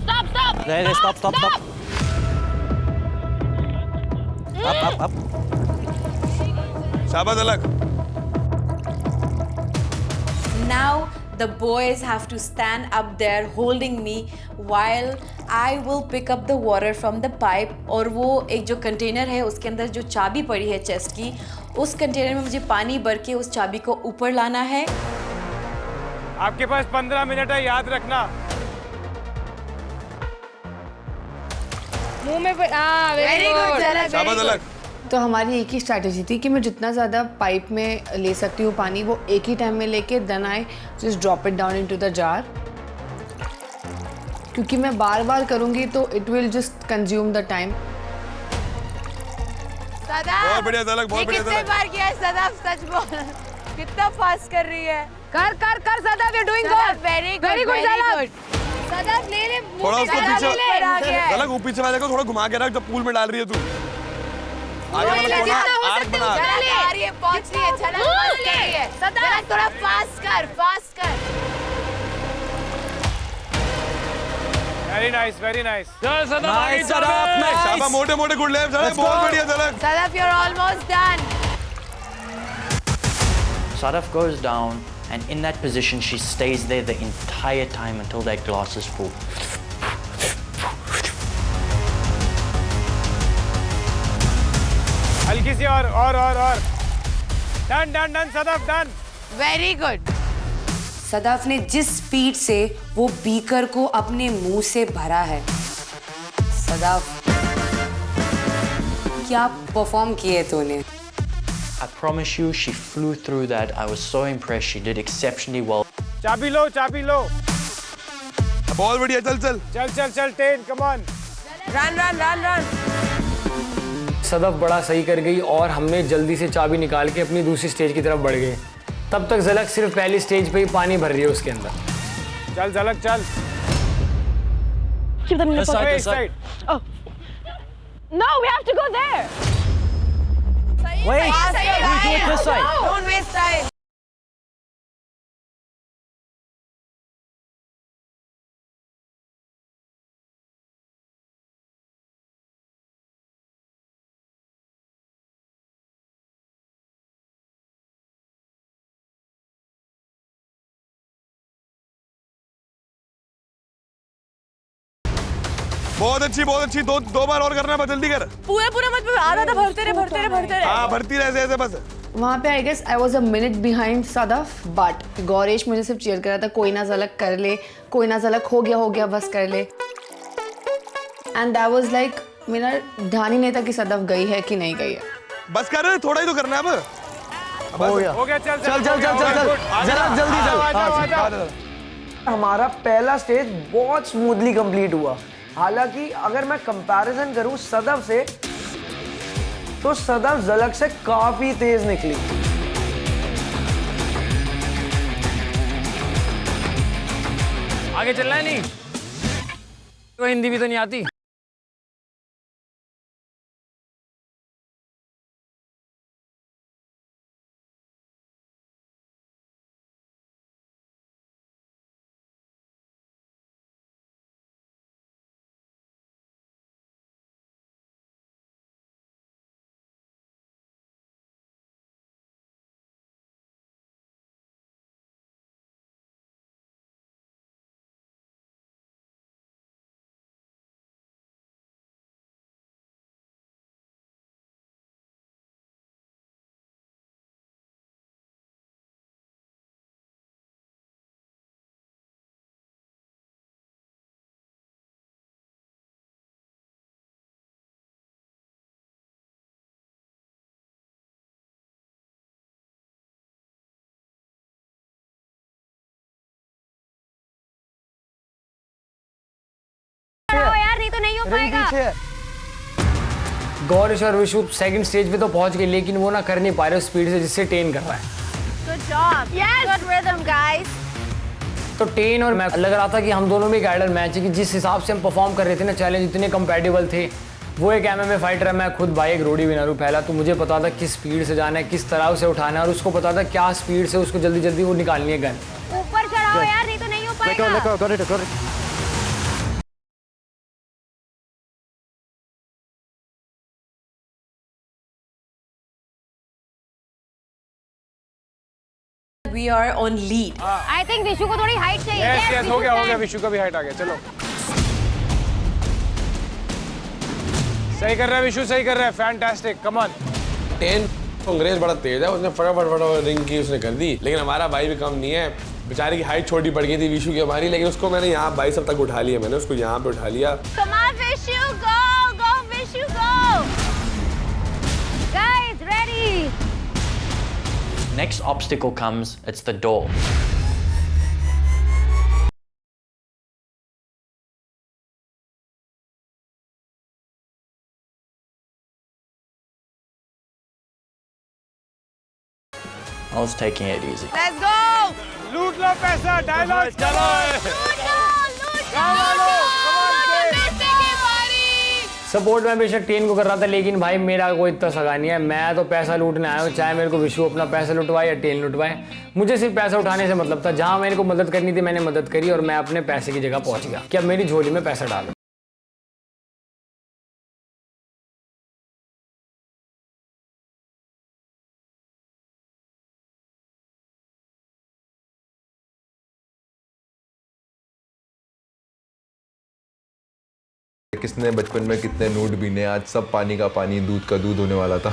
Speaker 14: Stop. Up.
Speaker 8: शाबाश झलक।
Speaker 16: Now the boys have to stand up there holding me while I will pick up the water from the pipe। और वो एक जो कंटेनर है उसके अंदर जो चाबी पड़ी है चेस्ट की, उस कंटेनर में मुझे पानी भर के उस चाबी को ऊपर लाना है।
Speaker 4: आपके पास 15 मिनट है, याद रखना।
Speaker 10: मुंह में वेरी गुड झलक।
Speaker 17: तो हमारी एक ही स्ट्रैटेजी थी कि मैं जितना ज़्यादा पाइप में ले सकती हूँ पानी, वो एक ही टाइम में लेके then I just drop it down into the jar, क्योंकि मैं बार करूँगी तो it will just consume the time.
Speaker 8: बहुत बढ़िया झलक, बहुत बढ़िया
Speaker 10: कितने बार किया है सदाफ, सच बोल। कितना फास्ट कर रही है। कर Sadaf, you doing good. Very good Sadaf, ले
Speaker 8: थोड़ा उसको पीछे झलक, वो पीछे वाले को थोड़ा घुमा के रख जब पूल में डाल रही है तू। आगे वाला थोड़ा आर्क बना।
Speaker 10: आ रही है, पहुंच रही है, झलक पहुंच रही है। सदाफ थोड़ा फास्ट कर।
Speaker 4: Very nice.
Speaker 8: शाबाश, मोटे गुड लेफ्ट झलक, बहुत बढ़िया Jhalak.
Speaker 10: Sadaf, you are almost done.
Speaker 18: Sadaf goes down, and in that position she stays there the entire time until that glass is full.
Speaker 4: हल्की सी और। Done Sadaf, done.
Speaker 17: Very good. Sadaf ने जिस स्पीड से वो बीकर को अपने मुंह से भरा है, सदाफ क्या परफॉर्म किए तूने?
Speaker 18: I promise you, she flew through that. I was so impressed. She did exceptionally well.
Speaker 4: चाबी लो, चाबी लो।
Speaker 12: बहुत बढ़िया, चल चल
Speaker 4: चल चल चल 10, come on।
Speaker 10: Run run run run.
Speaker 9: Sadaf बड़ा सही कर गई और हमने जल्दी से चाबी निकाल के अपनी दूसरी स्टेज की तरफ बढ़ गए। तब तक झलक सिर्फ पहली स्टेज पे ही पानी भर रही है उसके अंदर।
Speaker 4: चल झलक चल।
Speaker 6: Keep them in the
Speaker 4: This
Speaker 6: pocket.
Speaker 4: side,
Speaker 6: Oh. No, we have to go there.
Speaker 14: Wait, we do it this side.
Speaker 10: Don't waste time.
Speaker 12: बहुत अच्छी। दो बार और करना, बस जल्दी कर।
Speaker 10: पूरा मत आधा भरते रहे।
Speaker 12: हाँ, भरती रहे ऐसे बस।
Speaker 17: वहाँ पे I guess I was a minute behind Sadaf, but Gauresh मुझे सिर्फ चीयर कर रहा था, कोई ना झलक कर ले, कोई ना झलक हो गया बस कर ले। एंड दैट वाज लाइक मेरा ध्यान ही नहीं था कि सदफ गई है कि नहीं गई है।
Speaker 12: बस कर, थोड़ा ही तो करना है अब।
Speaker 9: हो गया।
Speaker 4: चल
Speaker 5: जल्दी चल। हमारा पहला स्टेज बहुत स्मूथली कंप्लीट हुआ। हालांकि अगर मैं कंपैरिजन करूं सदफ से, तो सदफ झलक से काफी तेज निकली।
Speaker 9: आगे चलना है नहीं तो हिंदी भी तो नहीं आती।
Speaker 15: यार नहीं तो नहीं हो पाएगा।
Speaker 9: गौरिश और विशु सेकंड स्टेज पे तो पहुंच गए, लेकिन वो ना कर नहीं पा रहे स्पीड से जिससे टेन कर रहा है।
Speaker 2: Good job. Yes. Good rhythm, guys.
Speaker 9: तो टेन और मैं लग रहा था कि हम दोनों में एक आइडल मैच है कि जिस हिसाब से हम परफॉर्म कर रहे थे ना, चैलेंज इतने कंपैटिबल थे। वो एक MMA फाइटर है, मैं खुद भाई एक रोडी विनर हूँ पहला, तो मुझे पता था किस स्पीड से जाना है, किस तरह उसे उठाना है, और उसको पता था क्या स्पीड से उसको जल्दी जल्दी वो निकालनी है गन।
Speaker 15: ऊपर चढ़ाओ यार, नहीं तो नहीं हो पाएगा।
Speaker 16: We are on lead.
Speaker 15: I think Vishu को थोड़ी हाइट चाहिए।
Speaker 4: Yes, हो गया विशु का भी हाइट आ गया। चलो सही कर रहा है विशु, सही कर रहा है। Fantastic, come on.
Speaker 12: 10 अंग्रेज बड़ा तेज है, उसने फटाफट रिंग की उसने कर दी, लेकिन हमारा भाई भी कम नहीं है। बेचारे की हाइट छोटी पड़ गई थी विशु की हमारी, लेकिन उसको मैंने यहाँ भाई सब तक उठा लिया, मैंने उसको यहाँ पे उठा लिया।
Speaker 2: Come on, Vishu, go, Vishu, go.
Speaker 15: Guys, ready?
Speaker 18: Next obstacle comes, it's the door. I was taking it easy.
Speaker 10: Let's go.
Speaker 4: लूट लो पैसा, डायलॉग चलो।
Speaker 9: सपोर्ट मैं बेशक टेन को कर रहा था, लेकिन भाई मेरा कोई इतना सगा नहीं है। मैं तो पैसा लूटने आया हूँ, चाहे मेरे को विशु अपना पैसा लुटवाए या टेन लुटवाए। मुझे सिर्फ पैसा उठाने से मतलब था। जहाँ मेरे को मदद करनी थी मैंने मदद करी, और मैं अपने पैसे की जगह पहुँच गया कि अब मेरी झोली में पैसा डालो।
Speaker 19: किसने बचपन में कितने नूड बीने, आज सब पानी का पानी, दूध का दूध होने वाला था।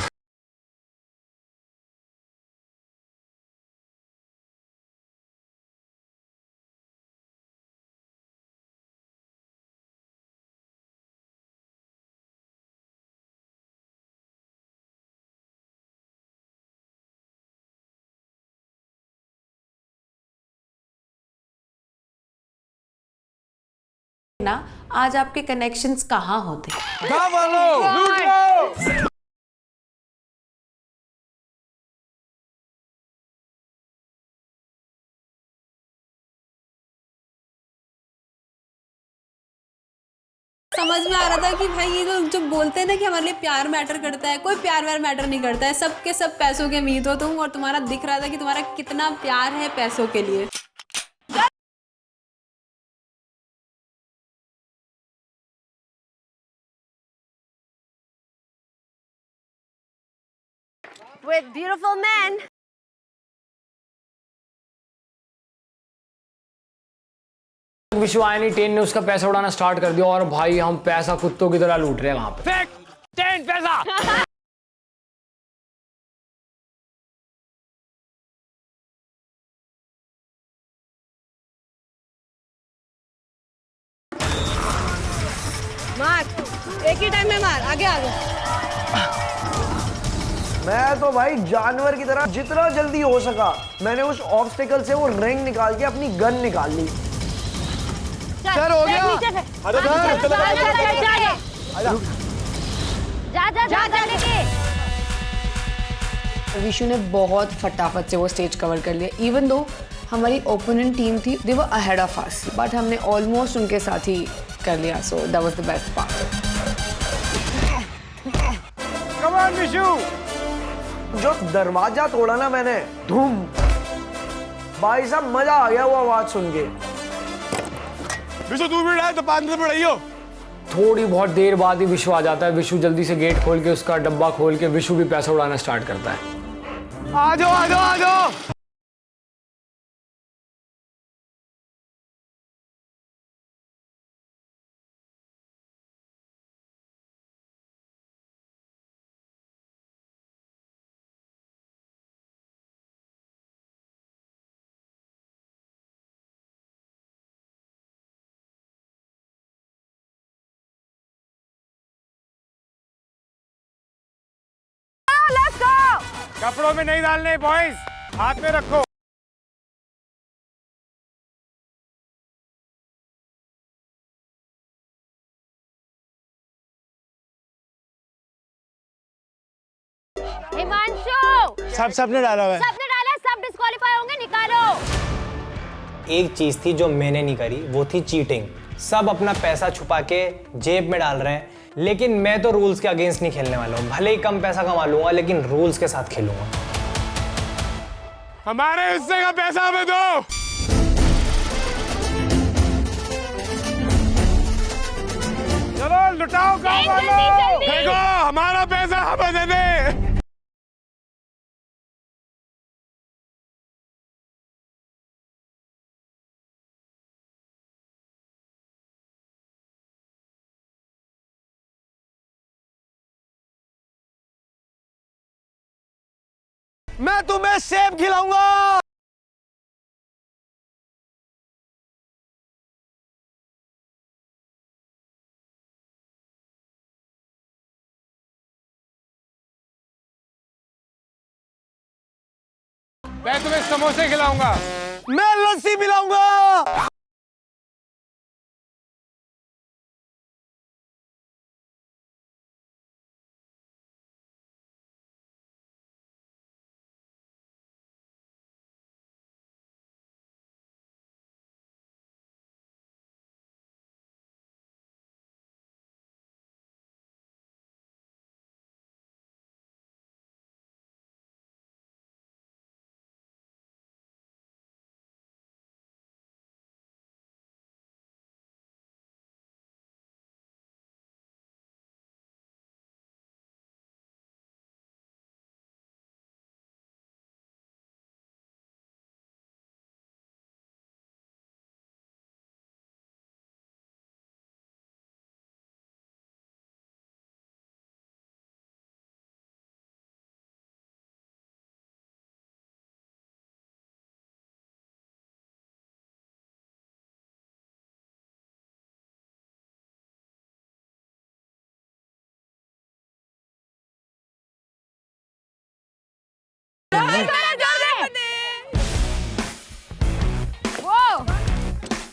Speaker 16: ना आज आपके कनेक्शंस कहाँ होते?
Speaker 10: समझ में आ रहा था कि भाई ये लोग जो बोलते हैं ना कि हमारे लिए प्यार मैटर करता है, कोई प्यार व्यार मैटर नहीं करता है, सबके सब पैसों के अमीर हो तुम, और तुम्हारा दिख रहा था कि तुम्हारा कितना प्यार है पैसों के लिए।
Speaker 2: With beautiful men.
Speaker 9: विश्व आया नहीं, टेन ने उसका पैसा उड़ाना स्टार्ट कर दिया और भाई हम पैसा कुत्तों की तरह लूट रहे हैं वहां पे। फेंक टेन पैसा।
Speaker 10: मार, एक ही टाइम में मार, आगे आगे।
Speaker 5: मैं तो भाई जानवर की तरह जितना जल्दी हो सका मैंने उस ऑब्स्टिकल से वो रिंग निकाल के अपनी गन निकाल ली।
Speaker 3: सर हो गया। जा लेके।
Speaker 17: विशु ने बहुत फटाफट से वो स्टेज कवर कर लिया, इवन दो हमारी ओपोनेंट टीम थी, दे वर अहेड ऑफ अस, बट हमने ऑलमोस्ट उनके साथ ही कर लिया, so that was the best part.
Speaker 5: Come on Vishu. जो दरवाजा तोड़ा ना मैंने, धूम, भाई साहब मजा आ गया वो आवाज सुन के।
Speaker 12: विशु 2 मिनट आए तो 5 मिनट बढ़ाइयो।
Speaker 9: थोड़ी बहुत देर बाद ही विशु आ जाता है। विशु जल्दी से गेट खोल के उसका डब्बा खोल के विशु भी पैसा उड़ाना स्टार्ट करता है।
Speaker 12: आ जाओ आ जाओ आ जाओ।
Speaker 3: Let's go!
Speaker 4: कपड़ों में नहीं डालने बॉयज, हाथ में रखो।
Speaker 3: हिमांशु!
Speaker 11: सबने डाला हुआ है।
Speaker 3: सबने डाला, सब डिस्क्वालीफाई होंगे, निकालो।
Speaker 11: एक चीज थी जो मैंने नहीं करी, वो थी चीटिंग। सब अपना पैसा छुपा के जेब में डाल रहे हैं, लेकिन मैं तो रूल्स के अगेंस्ट नहीं खेलने वाला हूँ। भले ही कम पैसा कमा लूंगा, लेकिन रूल्स के साथ खेलूंगा।
Speaker 12: हमारे हिस्से का पैसा हमें दो।
Speaker 4: चलो लुटाओ काम वालों।
Speaker 12: देखो हमारा पैसा हमें दे दे।
Speaker 11: मैं तुम्हें सेब खिलाऊंगा।
Speaker 4: मैं तुम्हें समोसे खिलाऊंगा।
Speaker 11: मैं लस्सी पिलाऊंगा।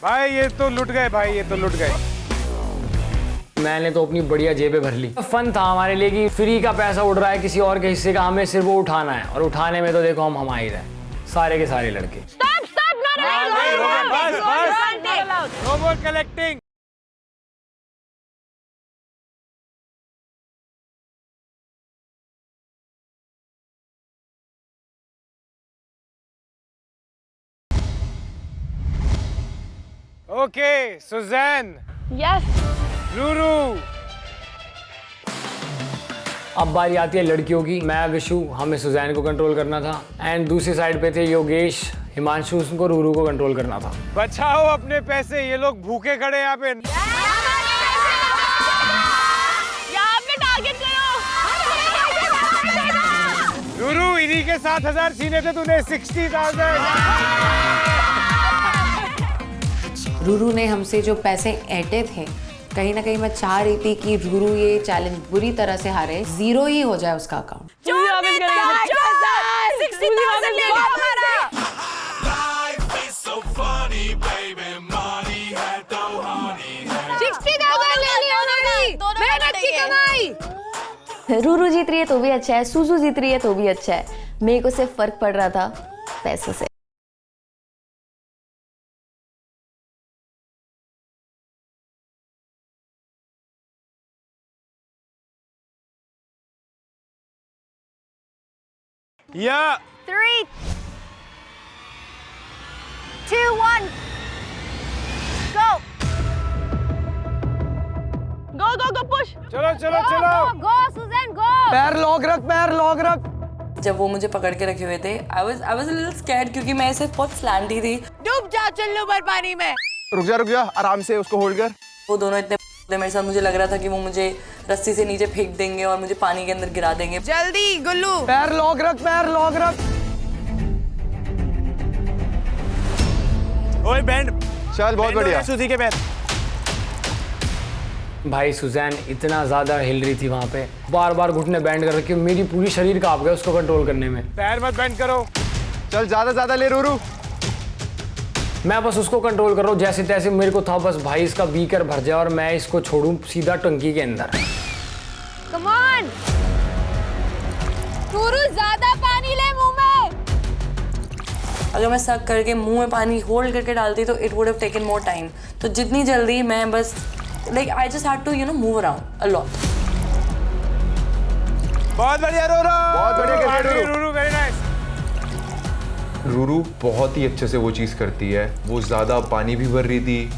Speaker 4: भाई ये तो लुट गए, भाई ये तो लुट गए।
Speaker 9: मैंने तो अपनी बढ़िया जेबें भर ली। फन था हमारे लिए कि फ्री का पैसा उड़ रहा है किसी और के हिस्से का, हमें सिर्फ वो उठाना है, और उठाने में तो देखो हम माहिर हैं, सारे के सारे लड़के।
Speaker 4: No more collecting. Okay, Suzanne.
Speaker 6: Yes.
Speaker 4: Ruru.
Speaker 9: अब बारी आती है लड़कियों की। मैं विशु, हमें सुजैन को कंट्रोल करना था, एंड दूसरी साइड पे थे योगेश, हिमांशु, उनको रूरू को कंट्रोल करना था।
Speaker 4: बचाओ अपने पैसे, ये लोग भूखे खड़े हैं यहाँ पे।
Speaker 6: यहाँ पे टारगेट करो।
Speaker 4: रूरू, इन्हीं के 7,000 सीने थे तूने 60,000।
Speaker 16: रूरू ने हमसे जो पैसे ऐंठे थे, कहीं ना कहीं मैं चाह रही थी कि रूरू ये चैलेंज बुरी तरह से हारे, 0 ही हो जाए उसका अकाउंट।
Speaker 13: रूरू जीत रही है तो भी अच्छा है, सुजू जीत रही है तो भी अच्छा है, मेरे को सिर्फ फर्क पड़ रहा था पैसों से।
Speaker 4: Yeah.
Speaker 3: 3, 2, 1, go. Go, push.
Speaker 4: चलो चलो चलो।
Speaker 3: Go, Suzanne, go.
Speaker 11: पैर लॉक रख, पैर लॉक रख।
Speaker 16: जब वो मुझे पकड़ के रखे हुए थे, I was a little scared क्योंकि मैं ऐसे बहुत स्लैंटी थी।
Speaker 3: डूब जा चल्लू भर पानी में।
Speaker 5: रुक जा, आराम से उसको होल्ड कर।
Speaker 16: वो दोनों इतने मेरे साथ, मुझे लग रहा था कि वो मुझे रस्सी से नीचे फेंक देंगे और मुझे पानी के अंदर गिरा देंगे।
Speaker 3: जल्दी गुल्लू।
Speaker 11: पैर लॉक रख, पैर लॉक रख।
Speaker 4: ओए बैंड।
Speaker 5: चल, बहुत बढ़िया।
Speaker 4: सूजी के पैर।
Speaker 9: भाई सुजैन इतना ज्यादा हिल रही थी वहां पे, बार बार घुटने बैंड कर रखे, मेरी पूरी शरीर कांप गया उसको कंट्रोल करने में।
Speaker 4: पैर मत बैंड करो।
Speaker 5: चल, ज्यादा ले रूरू।
Speaker 9: मैं बस उसको कंट्रोल कर रहा हूँ जैसे तैसे, मेरे को था बस भाई इसका बीकर भर जाए और मैं इसको छोड़ूं सीधा टंकी के अंदर।
Speaker 3: Come on. रूरू ज्यादा पानी ले मुंह में।
Speaker 16: अगर मैं सक करके मुंह में पानी होल्ड करके डालती तो it would have taken more time. तो जितनी जल्दी मैं बस I just had to move around a lot.
Speaker 4: बहुत बढ़िया रूरू।
Speaker 5: बहुत बढ़िया
Speaker 4: रूरू, वेरी नाइस।
Speaker 19: रूरू बहुत ही अच्छे से वो चीज़ करती है, वो ज़्यादा पानी भी भर रही थी,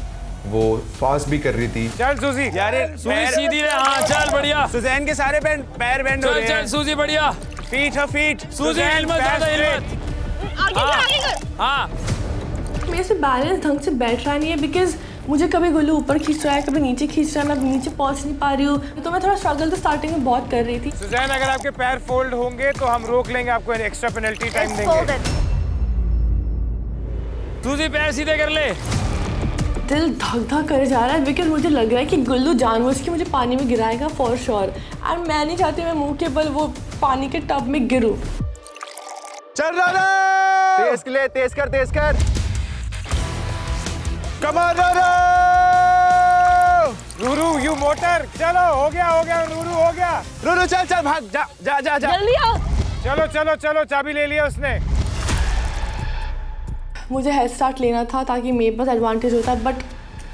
Speaker 19: वो फास्ट भी कर रही थी।
Speaker 4: चल सूजी। यार
Speaker 9: सूजी सीधी रहे। हाँ चल बढ़िया।
Speaker 4: सुजैन के सारे पैर बैंड हो रहे हैं।
Speaker 9: चल सूजी बढ़िया।
Speaker 4: फीट।
Speaker 9: सूजी हिम्मत ज्यादा हिम्मत। हाँ।
Speaker 6: मेरे से बैलेंस ढंग से बैठ रहा नहीं है, बिकॉज मुझे कभी गुल्लू ऊपर खींच रहा है, कभी नीचे खींच रहा है, मैं नीचे पहुंच नहीं पा रही हूँ, तो मैं थोड़ा स्ट्रगल तो स्टार्टिंग में बहुत कर रही थी।
Speaker 4: सुजैन, अगर आपके पैर फोल्ड होंगे तो हम रोक लेंगे, आपको एक्स्ट्रा पेनल्टी टाइम देंगे।
Speaker 9: सूजी पैर सीधे कर ले।
Speaker 6: दिल धक धक करे जा रहा है, बिकॉज मुझे लग रहा है कि गुल्लू जानबूझ के मुझे पानी में गिराएगा फॉर श्योर, एंड मैं नहीं चाहती मैं मुंह के बल वो पानी के टब में गिरूं।
Speaker 5: चल रहा, तेज कर। Come on
Speaker 4: Ruru, you motor. चलो हो गया रूरू, हो गया।
Speaker 5: रूरू, चल भाग, जा।
Speaker 6: जल्दी आओ।
Speaker 4: चलो, चाबी ले लिया उसने।
Speaker 6: मुझे हेड स्टार्ट लेना था ताकि मेरे पास एडवांटेज होता, बट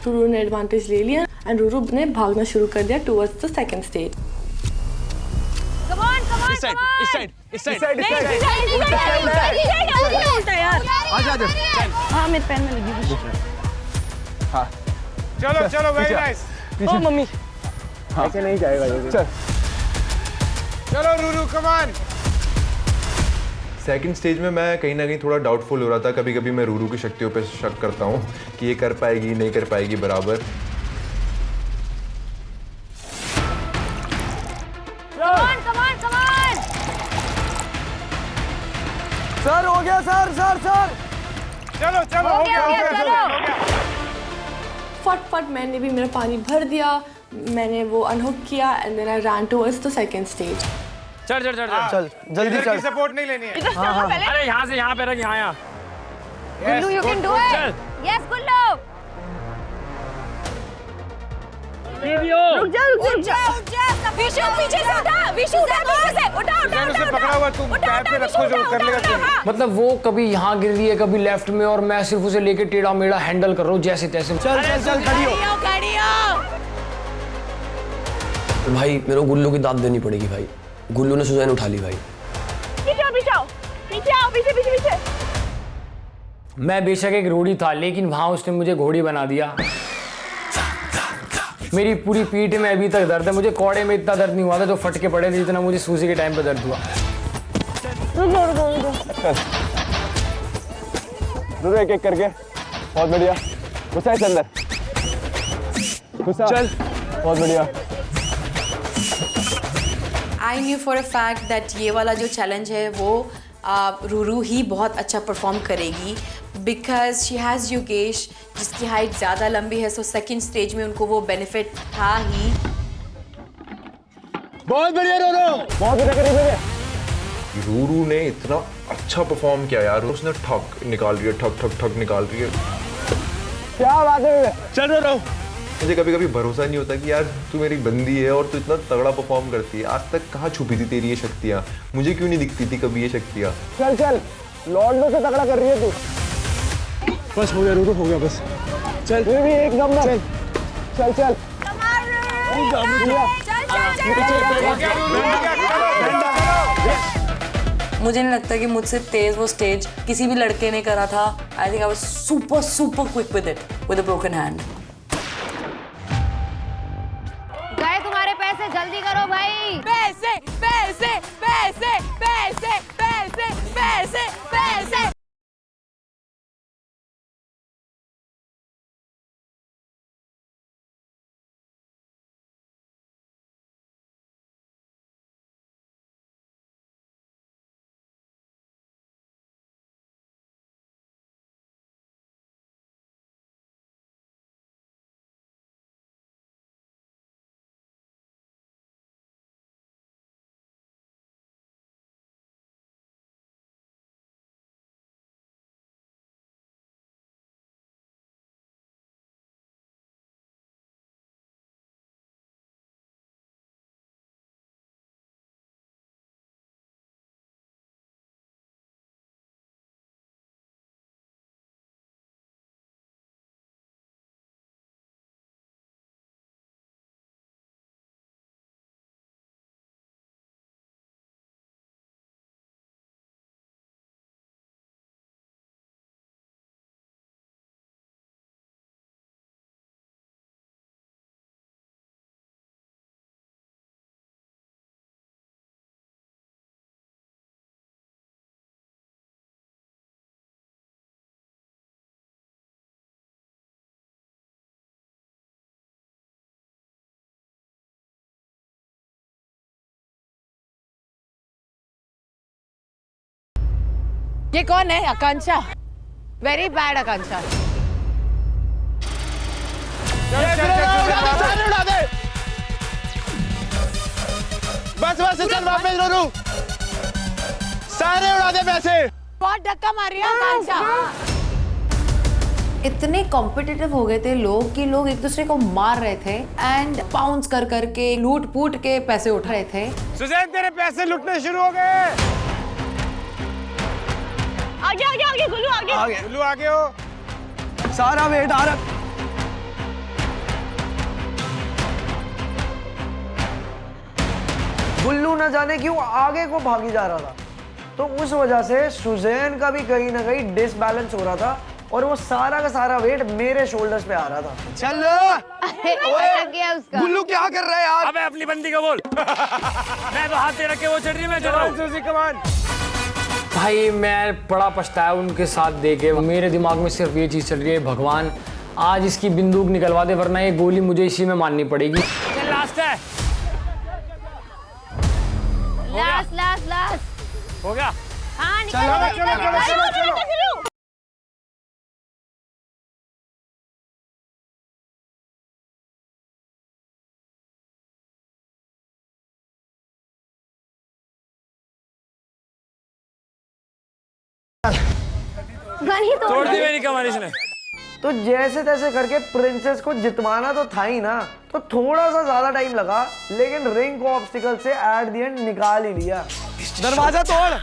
Speaker 6: रूरू ने एडवांटेज ले लिया एंड रूरू ने भागना शुरू कर दिया towards the second stage.
Speaker 3: Come on.
Speaker 4: इस साइड।
Speaker 5: आजा।
Speaker 6: हाँ, मेरे पैर में लगी।
Speaker 5: हाँ।
Speaker 4: चलो, वेरी नाइस।
Speaker 6: ओ मम्मी।
Speaker 5: ऐसे नहीं जाएगा ये।
Speaker 4: चलो Ruru, come on.
Speaker 19: Second stage में मैं कहीं ना कहीं थोड़ा डाउटफुल हो रहा था, कभी कभी मैं रूरू की शक्तियों पे शक करता हूँ कि ये कर पाएगी नहीं कर पाएगी बराबर।
Speaker 3: Come on.
Speaker 11: सर हो गया, सर।
Speaker 4: चलो, हो गया।
Speaker 6: फट मैंने भी मेरा पानी भर दिया, मैंने वो अनहुक किया and then I ran towards the second stage.
Speaker 9: चल
Speaker 11: जल्दी चल।
Speaker 4: सपोर्ट नहीं लेनी है।
Speaker 11: हाँ।
Speaker 9: अरे यहाँ से यहाँ पे रख, यहाँ।
Speaker 3: गुल्लू, you can do it. Yes, गुल्लू।
Speaker 10: रुक जा। विशु पीछे से उठा, विशु उठा पीछे से, उठा।
Speaker 4: उसे पकड़ा हुआ, तुम पैर पे रखो जो कर लेगा।
Speaker 9: मतलब वो कभी यहाँ गिर रही है, कभी लेफ्ट में, और मैं सिर्फ उसे लेके टेढ़ा मेढ़ा हैंडल कर रहा हूँ जैसे तैसे।
Speaker 11: चल खड़ी हो।
Speaker 8: भाई मेरे को गुल्लू की दाद देनी पड़ेगी भाई। गुल्लू ने सुजैन उठा ली भाई।
Speaker 6: पीछे।
Speaker 9: मैं बेशक एक रोड़ी था, लेकिन वहां उसने मुझे घोड़ी बना दिया। मेरी पूरी पीठ में अभी तक दर्द है। मुझे कौड़े में इतना दर्द नहीं हुआ था जो फटके पड़े थे जितना मुझे सूजी के टाइम पे दर्द हुआ।
Speaker 20: एक एक करके, बहुत बढ़िया। घुसा है अंदर, चल, बहुत बढ़िया।
Speaker 16: I knew for a fact that ये वाला जो चैलेंज है वो रूरू ही बहुत अच्छा परफॉर्म करेगी, बिकॉज शी हैज़ योगेश जिसकी हाइट ज़्यादा लंबी है, सो सेकंड स्टेज में उनको वो बेनिफिट था ही।
Speaker 20: बहुत बढ़िया रूरू, बहुत बढ़िया करीब है।
Speaker 19: रूरू ने इतना अच्छा परफॉर्म किया यार, उसने ठक निकाल रही है, ठक निकाल रही है।
Speaker 20: क्या बात है, चल रूरू।
Speaker 19: मुझे कभी कभी भरोसा नहीं होता कि यार तू मेरी बंदी है और तू इतना तगड़ा परफॉर्म करती है। आज तक कहाँ छुपी थी तेरी ये शक्तियाँ? मुझे क्यों नहीं दिखती थी कभी ये शक्तियाँ?
Speaker 20: चल लॉर्ड में से तगड़ा कर रही है तू। बस हो गया रूरू, हो गया बस। चल फिर भी एक नंबर। चल
Speaker 16: मुझे नहीं लगता कि मुझसे तेज वो स्टेज किसी भी लड़के ने करा था। I think I was super quick with it with a broken hand.
Speaker 15: गए तुम्हारे पैसे, जल्दी करो भाई।
Speaker 10: पैसे।
Speaker 3: ये कौन है? आकांक्षा। वेरी बैड आकांक्षा।
Speaker 20: बस चल वापस रूरू, सारे उड़ा दे पैसे।
Speaker 3: बहुत धक्का मार रही है आकांक्षा।
Speaker 17: इतने कॉम्पिटिटिव हो गए थे लोग कि लोग एक दूसरे को मार रहे थे एंड पाउंस कर करके लूट पूट के पैसे उठा रहे थे।
Speaker 4: सुजैन तेरे पैसे लुटने शुरू हो गए।
Speaker 6: आगे गुल्लू आगे।
Speaker 4: गुल्लू आगे हो।
Speaker 20: सारा वेट आ रहा।
Speaker 5: गुल्लू न जाने क्यों आगे को भागी जा रहा था, तो उस वजह से सुजैन का भी कहीं ना कहीं डिसबैलेंस हो रहा था और वो सारा का सारा वेट मेरे शोल्डर्स पे आ रहा था।
Speaker 20: चल
Speaker 15: उसका।
Speaker 20: गुल्लू क्या कर रहा है यार?
Speaker 9: अबे अपनी बंदी को बोल। मैं तो हाथ दे रखे वो चढ़ रही है, मैं चल रहा हूं।
Speaker 4: कमान।
Speaker 9: भाई मैं बड़ा पछताया उनके साथ देके। मेरे दिमाग में सिर्फ ये चीज़ चल रही है, भगवान आज इसकी बंदूक निकलवा दे वरना ये गोली मुझे इसी में मारनी पड़ेगी। लास्ट है।
Speaker 15: लास्ट
Speaker 9: हो गया।
Speaker 15: हाँ
Speaker 4: चलो।
Speaker 15: गनी
Speaker 9: तोड़ दी मेरी कमान इसने।
Speaker 5: तो जैसे तैसे करके प्रिंसेस को जितवाना तो था ही ना, तो थोड़ा सा ज्यादा टाइम लगा, लेकिन रिंग को ऑब्स्टिकल से एट द एंड निकाल ही लिया।
Speaker 20: दरवाजा तोड़।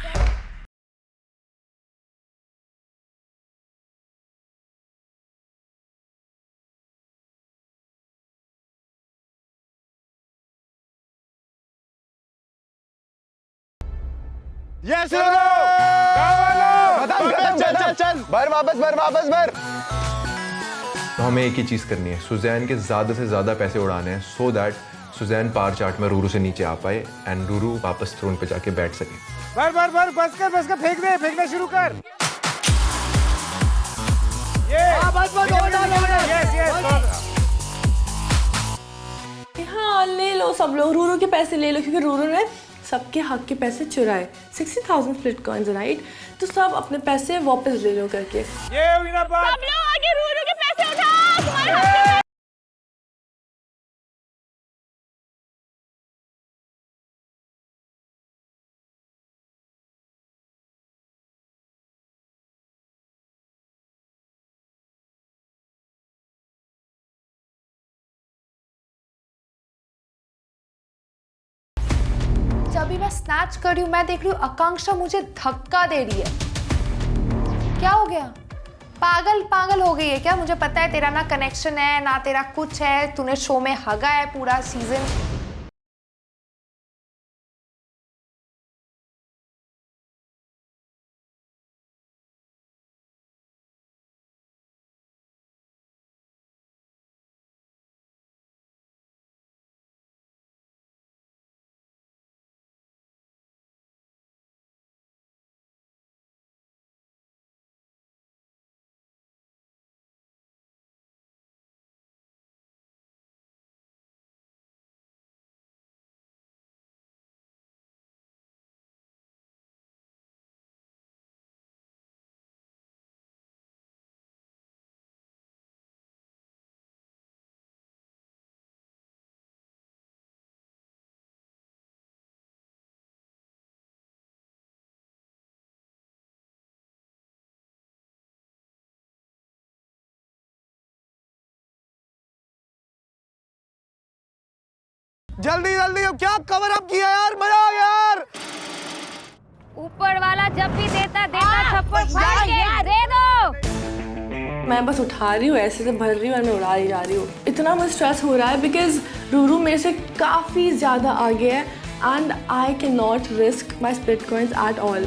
Speaker 19: यस चल भर वापस भर। तो हमें एक ही चीज करनी है, सुजैन के ज्यादा से ज्यादा पैसे उड़ाने हैं, सो दैट सुजैन पार चार्ट में रूरू से नीचे आ पाए एंड रूरू वापस थ्रोन पे जाके बैठ सके।
Speaker 4: भर बस कर फेंकना शुरू कर।
Speaker 6: हाँ ले लो सब लोग, रूरू के पैसे ले लो, क्योंकि रूरू ने सबके हक के पैसे चुराए। 60,000 स्प्लिट कॉइन्स राइट, तो सब अपने पैसे वापस ले लो करके।
Speaker 4: ये हुई ना बात।
Speaker 3: सब लोग आगे रूरू के पैसे उठाओ, तुम्हारे हक के।
Speaker 17: जब भी मैं स्नैच कर रही हूँ, मैं देख रही हूँ आकांक्षा मुझे धक्का दे रही है। क्या हो गया? पागल हो गई है क्या? मुझे पता है तेरा ना कनेक्शन है ना तेरा कुछ है, तूने शो में हगा है पूरा सीजन।
Speaker 20: जल्दी अब क्या कवर अप किया यार, मजा आ गया यार।
Speaker 15: ऊपर वाला जब भी देता छप्पर फाड़ के दे दो।
Speaker 6: मैं बस उठा रही हूँ, ऐसे से भर रही हूँ और मैं उड़ा ही जा रही हूँ। इतना मुझे स्ट्रेस हो रहा है बिकॉज रूरू मेरे से काफ़ी ज़्यादा आगे है and I can not risk my split coins at all.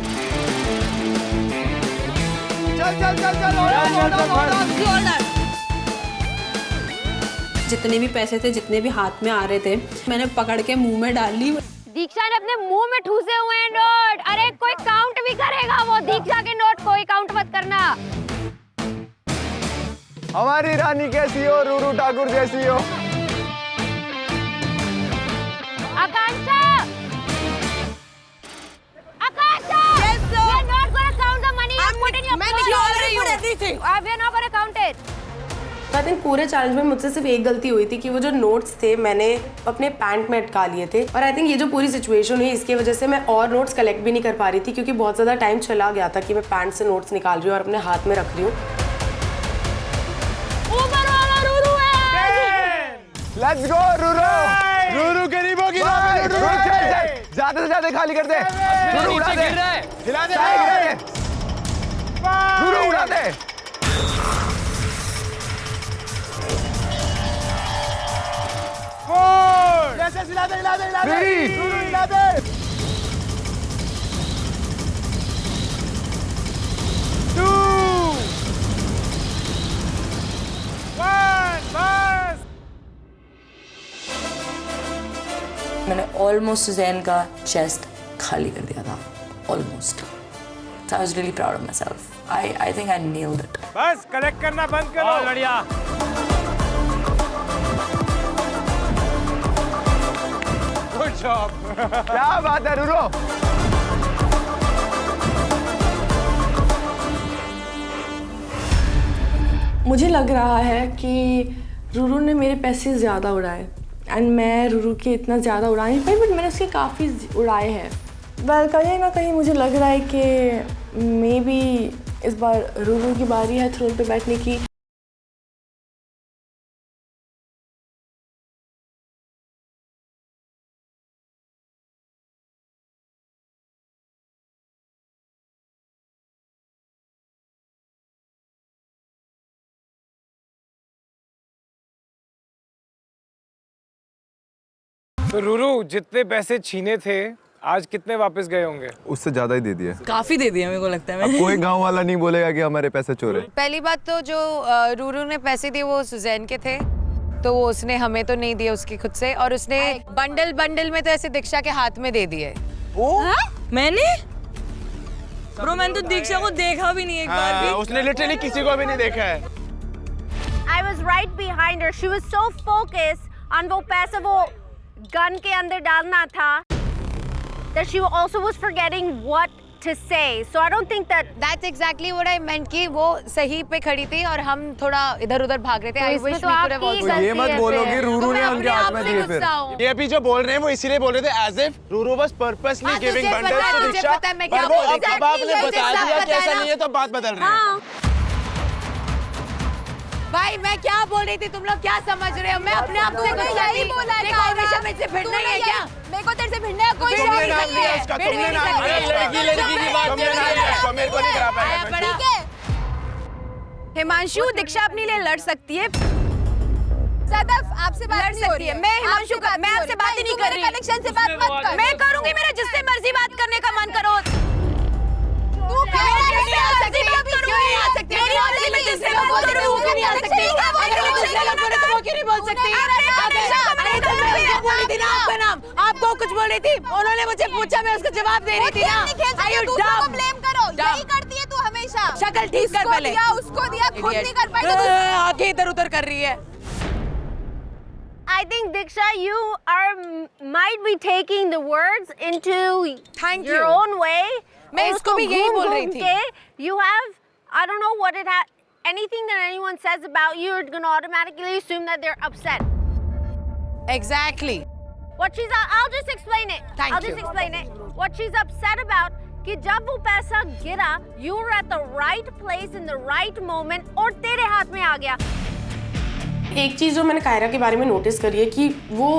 Speaker 16: जितने भी पैसे थे, जितने भी हाथ में आ रहे थे, मैंने पकड़ के मुंह में डाल ली।
Speaker 15: दीक्षा ने अपने मुंह में ठूसे हुए हैं नोट। अरे कोई काउंट भी करेगा वो दीक्षा के नोट, कोई काउंट मत करना।
Speaker 20: हमारी रानी कैसी हो, रूरू ठाकुर जैसी हो।
Speaker 15: आकांक्षा, yes, we are not going to count the money you put in your purse. We are not going to count it.
Speaker 6: I think पूरे चैलेंज में मुझसे सिर्फ एक गलती हुई थी कि वो जो नोट्स थे मैंने अपने पैंट में अटका लिए थे, और आई थिंक ये जो पूरी सिचुएशन हुई इसकी वजह से मैं और नोट्स कलेक्ट भी नहीं कर पा रही थी, क्योंकि बहुत ज़्यादा टाइम चला गया था कि मैं पैंट से नोट्स निकाल रही हूँ और अपने हाथ में रख रही हूँ।
Speaker 20: लेट्स गो रूरू गरीबों की ज्यादा से ज्यादा खाली कर दे। रूरू उड़ा दे, हिला दे, रूरू उड़ा दे। हिला दे, हिला दे। 2 1 बस।
Speaker 16: मैंने ऑलमोस्ट सुजैन का चेस्ट खाली कर दिया था, almost. So I was really proud of myself. I think I nailed it.
Speaker 4: बस कलेक्ट करना बंद करो।
Speaker 9: लड़िया।
Speaker 4: Good job.
Speaker 20: क्या बात है रूरू।
Speaker 6: मुझे लग रहा है कि रूरू ने मेरे पैसे ज़्यादा उड़ाए एंड मैं रूरू के इतना ज़्यादा उड़ा नहीं पाई, बट मैंने उसके काफ़ी उड़ाए हैं। वेल कहीं ना कहीं मुझे लग रहा है कि मे बी इस बार रूरू की बारी है थ्रोन पे बैठने की।
Speaker 4: तो रूरू जितने पैसे छीने थे आज कितने वापस गए होंगे?
Speaker 19: उससे ज्यादा ही दे दिए।
Speaker 10: काफी दे दिया मेरे को लगता है।
Speaker 19: अब कोई गांव वाला नहीं बोलेगा कि हमारे पैसे चोर है।
Speaker 16: पहली बात तो जो रूरू ने पैसे दिए वो सुजैन के थे, तो वो उसने हमें तो नहीं दिए उसकी खुद से, और उसने बंडल में तो ऐसे दीक्षा के हाथ में दे दिए।
Speaker 10: मैंने ब्रो मैंने तो दीक्षा को देखा भी नहीं एक बार भी।
Speaker 20: उसने लिटरली किसी को भी नहीं देखा है।
Speaker 2: I was right behind her. She was so focused on वो पैसा वो गन के अंदर डालना था that she also was forgetting what to say. So I don't think that's
Speaker 16: exactly what I meant कि वो सही पे खड़ी थी और हम थोड़ा इधर-उधर भाग रहे थे। I wish we could have also.
Speaker 20: ये मत बोलो कि रूरू ने उनके हाथ में दिए फिर। ये अभी जो बोल रहे हैं वो इसीलिए बोल रहे थे as if Ruru was purposely giving bundles to दीक्षा। पर वो अब आपने बता दिया कि ऐसा नहीं है तो बात बदल रही है।
Speaker 16: भाई मैं क्या बोल रही थी, तुम लोग क्या समझ रहे हो? मैं अपने आप से कुछ यही बोला है। देखो हमेशा मुझसे भिड़ना ही है क्या? मेरे को तेरे से भिड़ने का कोई
Speaker 20: तुमने नाम लिया उसका, तुमने नाम लिया। लड़की की बात तुमने नाम लिया उसको, मेरे को नहीं करा पाएगा।
Speaker 16: ठीक है हिमांशु, दीक्षा अपने लिए लड़ सकती है।
Speaker 3: सदफ आपसे बात
Speaker 16: लड़ सकती है। मैं हिमांशु का मैं आपसे बात ही नहीं कर रही।
Speaker 3: कनेक्शन से बात मत कर।
Speaker 16: मैं करूंगी, मेरा जिससे मर्जी बात करने का मन करो।
Speaker 3: तू कैसे आ सकती है? क्यों नहीं आ सकती?
Speaker 16: मेरी मर्जी में जिससे बात करूं वो क्यों नहीं आ सकती? अगर वो दूसरे लोग बोले तो वो क्यों नहीं बोल सकती? अरे तो मैं क्या बोल रही थी ना, आपका नाम आपको कुछ बोल रही थी, उन्होंने मुझे पूछा, मैं उसका जवाब दे रही थी ना।
Speaker 3: Are you dumb? ब्लेम करो, यही करती है तू हमेशा।
Speaker 16: शक्ल ठीक कर पहले।
Speaker 3: उसको दिया खुद नहीं कर पाई तो
Speaker 16: आगे इधर उधर कर रही है।
Speaker 2: I think Diksha, you might be taking the words into your own way.
Speaker 16: मैं इसको भी यही बोल रही थी।
Speaker 2: You have, I don't know what anything that anyone says about you, you're gonna automatically assume that they're upset.
Speaker 16: Exactly.
Speaker 2: I'll just explain it. I'll just explain it. What she's upset about कि जब वो पैसा गिरा, you were at the right place in the right moment और तेरे हाथ में आ गया।
Speaker 6: एक चीज़ जो मैंने कायरा के बारे में नोटिस करी है कि वो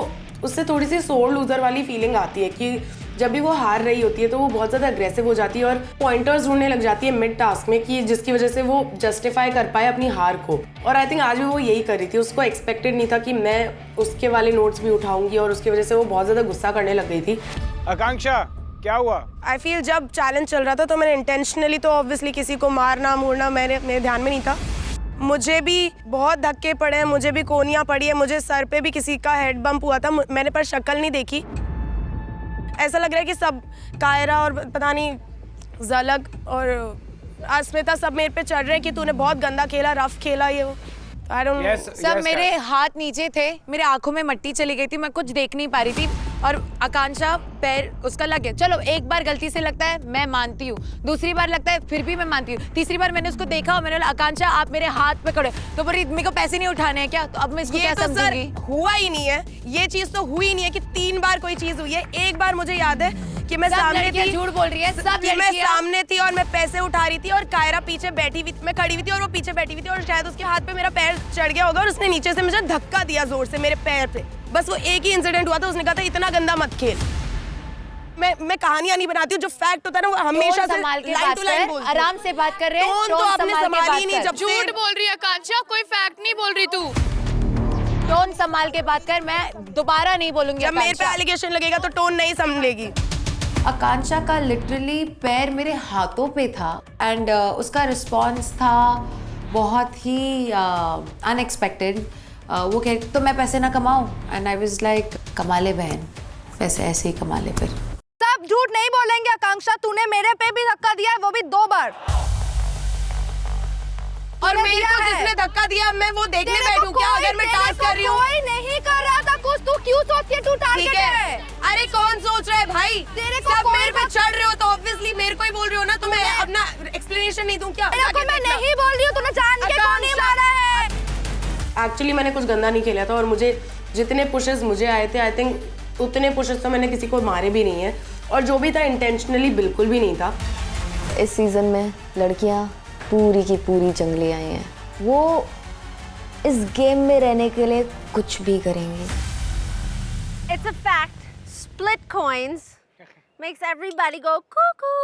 Speaker 6: उससे थोड़ी सी सोर लूजर वाली फीलिंग आती है कि जब भी वो हार रही होती है तो वो बहुत ज़्यादा अग्रेसिव हो जाती है और पॉइंटर्स ढूंढने लग जाती है मिड टास्क में कि जिसकी वजह से वो जस्टिफाई कर पाए अपनी हार को। और आई थिंक आज भी वो यही कर रही थी। उसको एक्सपेक्टेड नहीं था कि मैं उसके वाले नोट्स भी उठाऊंगी और उसकी वजह से वो बहुत ज़्यादा गुस्सा करने लग गई थी।
Speaker 4: आकांक्षा क्या हुआ?
Speaker 6: आई फील जब चैलेंज चल रहा था तो मैंने इंटेंशनली तो ऑब्वियसली किसी को मारना मुड़ना मेरे ध्यान में नहीं था। मुझे भी बहुत धक्के पड़े हैं, मुझे भी कोनियाँ पड़ी है, मुझे सर पे भी किसी का हेड बम्प हुआ था, मैंने पर शक्ल नहीं देखी। ऐसा लग रहा है कि सब कायरा और पता नहीं ज़लग और अस्मिता सब मेरे पे चढ़ रहे हैं कि तूने बहुत गंदा खेला, रफ खेला ये वो। I don't know.
Speaker 16: सब मेरे हाथ नीचे थे, मेरे आंखों में मट्टी चली गई थी, मैं कुछ देख नहीं पा रही थी और आकांक्षा पैर उसका लग गया। चलो एक बार गलती से लगता है मैं मानती हूँ, दूसरी बार लगता है फिर भी मैं मानती हूँ, तीसरी बार मैंने उसको देखा और मैंने बोला आकांक्षा आप मेरे हाथ पे खड़े तो बोली मेरे को पैसे नहीं उठाने हैं क्या? तो अब मैं इसको क्या समझूंगी?
Speaker 6: हुआ ही नहीं है, ये चीज तो हुई नहीं है कि 3 बार कोई चीज हुई है। एक बार मुझे याद है कि मैं सामने थी,
Speaker 16: झूठ बोल रही है, सब
Speaker 6: मैं सामने थी और मैं पैसे उठा रही थी और कायरा पीछे बैठी हुई, मैं खड़ी हुई थी और वो पीछे बैठी हुई थी और शायद उसके हाथ पे मेरा पैर चढ़ गया होगा और उसने नीचे से मुझे धक्का दिया जोर से मेरे पैर पे। बस वो एक ही इंसिडेंट हुआ था, उसने कहा था इतना गंदा मत खेल। मैं कहानियां नहीं बनाती हूँ, जो फैक्ट होता है ना वो हमेशा से लाइन टू लाइन बोलती हूँ।
Speaker 16: आराम से बात कर रहे हैं,
Speaker 6: टोन तो आपने संभाली नहीं। जब
Speaker 3: झूठ बोल रही है आकांक्षा, कोई फैक्ट नहीं बोल रही तू।
Speaker 16: टोन संभाल के बात कर, मैं दोबारा नहीं बोलूंगी।
Speaker 6: जब मेरे पे एलिगेशन लगेगा तो टोन नहीं संभलेगी।
Speaker 16: आकांक्षा का लिटरली पैर मेरे हाथों पे था एंड उसका रिस्पॉन्स था बहुत ही अनएक्सपेक्टेड। वो कह तो मैं पैसे ना कमाऊं एंड आई वाज लाइक कमा ले बहन, पैसे ऐसे ही कमा ले। फिर
Speaker 3: सब झूठ नहीं बोलेंगे आकांक्षा, तूने मेरे पे भी धक्का दिया है, वो भी 2 बार।
Speaker 6: और मेरे को जिसने धक्का दिया मैं वो देखने बैठूं क्या? अगर मैं टास्क कर रही हूँ
Speaker 3: कोई नहीं कर रहा था कुछ, तू क्यों सोचती है तू टारगेट है?
Speaker 6: अरे कौन सोच रहा है भाई?
Speaker 3: तेरे को
Speaker 6: सब मेरे पे चढ़ रहे हो तो ऑब्वियसली मेरे को ही बोल रहे हो ना, तो मैं अपना एक्सप्लेनेशन नहीं दूं क्या?
Speaker 3: तेरे को मैं नहीं बोल रही हूँ, तूने जान के कौन नहीं मारा है?
Speaker 6: एक्चुअली मैंने कुछ गंदा नहीं खेला था और मुझे जितने पुशेस मुझे आए थे आई थिंक उतने पुशेस तो मैंने किसी को मारे भी नहीं है और जो भी था इंटेंशनली बिल्कुल भी नहीं था।
Speaker 13: इस सीजन में लड़कियां पूरी की पूरी जंगली आई हैं, वो इस गेम में रहने के लिए कुछ भी करेंगी।
Speaker 2: It's a fact. Split coins makes everybody go cuckoo.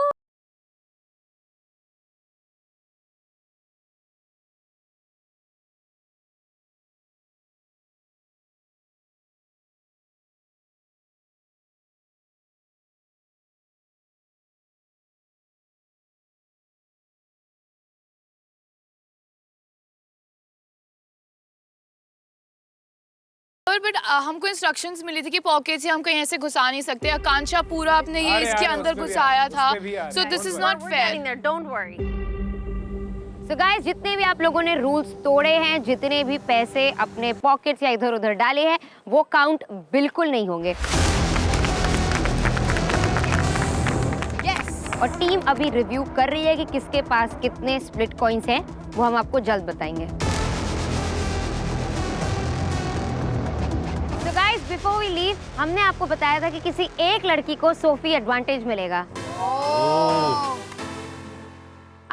Speaker 3: Sure but हमको इंस्ट्रक्शंस मिली थी कि पॉकेट से हम कहीं ऐसे घुसा नहीं सकते। आकांक्षा पूरा आपने ये इसके अंदर घुसाया था, so this is not fair.
Speaker 2: Don't worry.
Speaker 15: So guys, जितने भी आप लोगों ने रूल्स तोड़े हैं, जितने भी पैसे अपने पॉकेट्स या इधर उधर डाले हैं, वो काउंट बिल्कुल नहीं होंगे। और टीम अभी रिव्यू कर रही है कि किसके पास कितने स्प्लिट कॉइंस हैं, वो हम आपको जल्द बताएंगे। So guys, before we leave, हमने आपको बताया था कि किसी एक लड़की को सोफी एडवांटेज मिलेगा।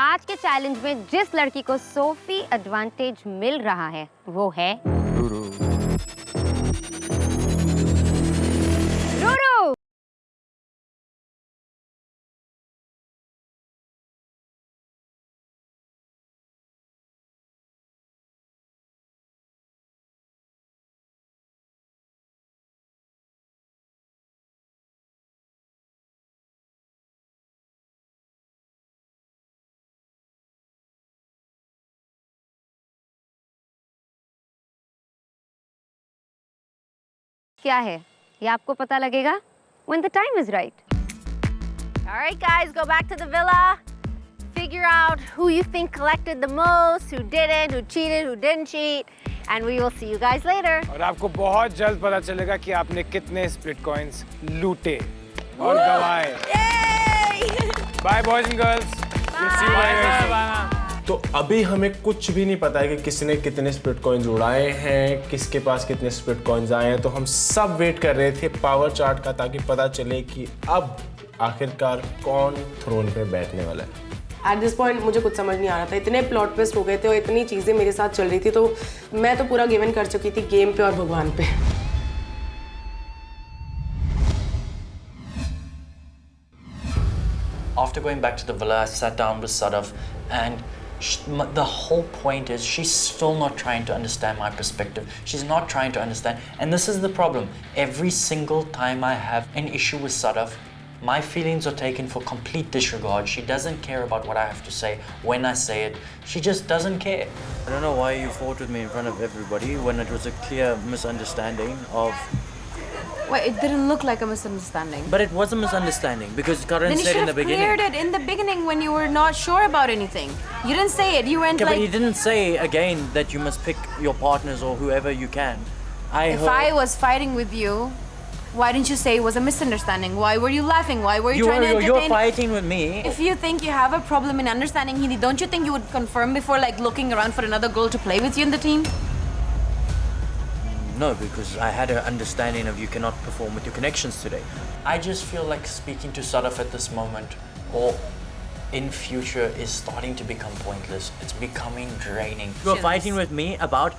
Speaker 15: आज के चैलेंज में जिस लड़की को सोफी एडवांटेज मिल रहा है वो है रूरू। क्या है ये आपको पता लगेगा when the time is right.
Speaker 2: All right, guys, go back to the villa. Figure out who you think collected the most, who didn't, who cheated, who didn't cheat, and we will see you guys later.
Speaker 4: और आपको बहुत जल्द पता चलेगा कि आपने कितने split coins लूटे और गंवाए। Bye, boys and girls. We'll see you later.
Speaker 21: तो अभी हमें कुछ भी नहीं पता है कि किसने कितने स्प्लिट कॉइन्स उड़ाए हैं, किसके पास कितने स्प्लिट कॉइन्स आए हैं। तो हम सब वेट कर रहे थे पावर चार्ट का, ताकि पता चले कि अब आखिरकार कौन थ्रोन पे बैठने वाला है।
Speaker 6: एट दिस पॉइंट मुझे कुछ समझ नहीं आ रहा था, इतने प्लॉट ट्विस्ट हो गए थे और इतनी चीज़ें मेरे साथ चल रही थी, तो मैं तो पूरा गिवन कर चुकी थी गेम पे और भगवान पे।
Speaker 18: After going back to the villa, I sat down with Sadaf, and the whole point is she's still not trying to understand my perspective. She's not trying to understand, and this is the problem. Every single time I have an issue with Sadaf, my feelings are taken for complete disregard. She doesn't care about what I have to say when I say it. She just doesn't care.
Speaker 14: I don't know why you fought with me in front of everybody when it was a clear misunderstanding of...
Speaker 16: Well, it didn't look like a misunderstanding.
Speaker 14: But it was a misunderstanding because Karan
Speaker 16: Then
Speaker 14: said in the beginning.
Speaker 16: Then you should have cleared it in the beginning when you were not sure about anything. You didn't say it. You went
Speaker 14: Okay,
Speaker 16: like...
Speaker 14: but you didn't say again that you must pick your partners or whoever you can.
Speaker 16: If I was fighting with you, why didn't you say it was a misunderstanding? Why were you laughing? Why were you trying to entertain?
Speaker 14: You're fighting with me.
Speaker 16: If you think you have a problem in understanding Hindi, don't you think you would confirm before like looking around for another girl to play with you in the team?
Speaker 14: No, because I had an understanding of you cannot perform with your connections today.
Speaker 18: I just feel like speaking to Sadaf at this moment or in future is starting to become pointless. It's becoming draining.
Speaker 14: You're fighting with me about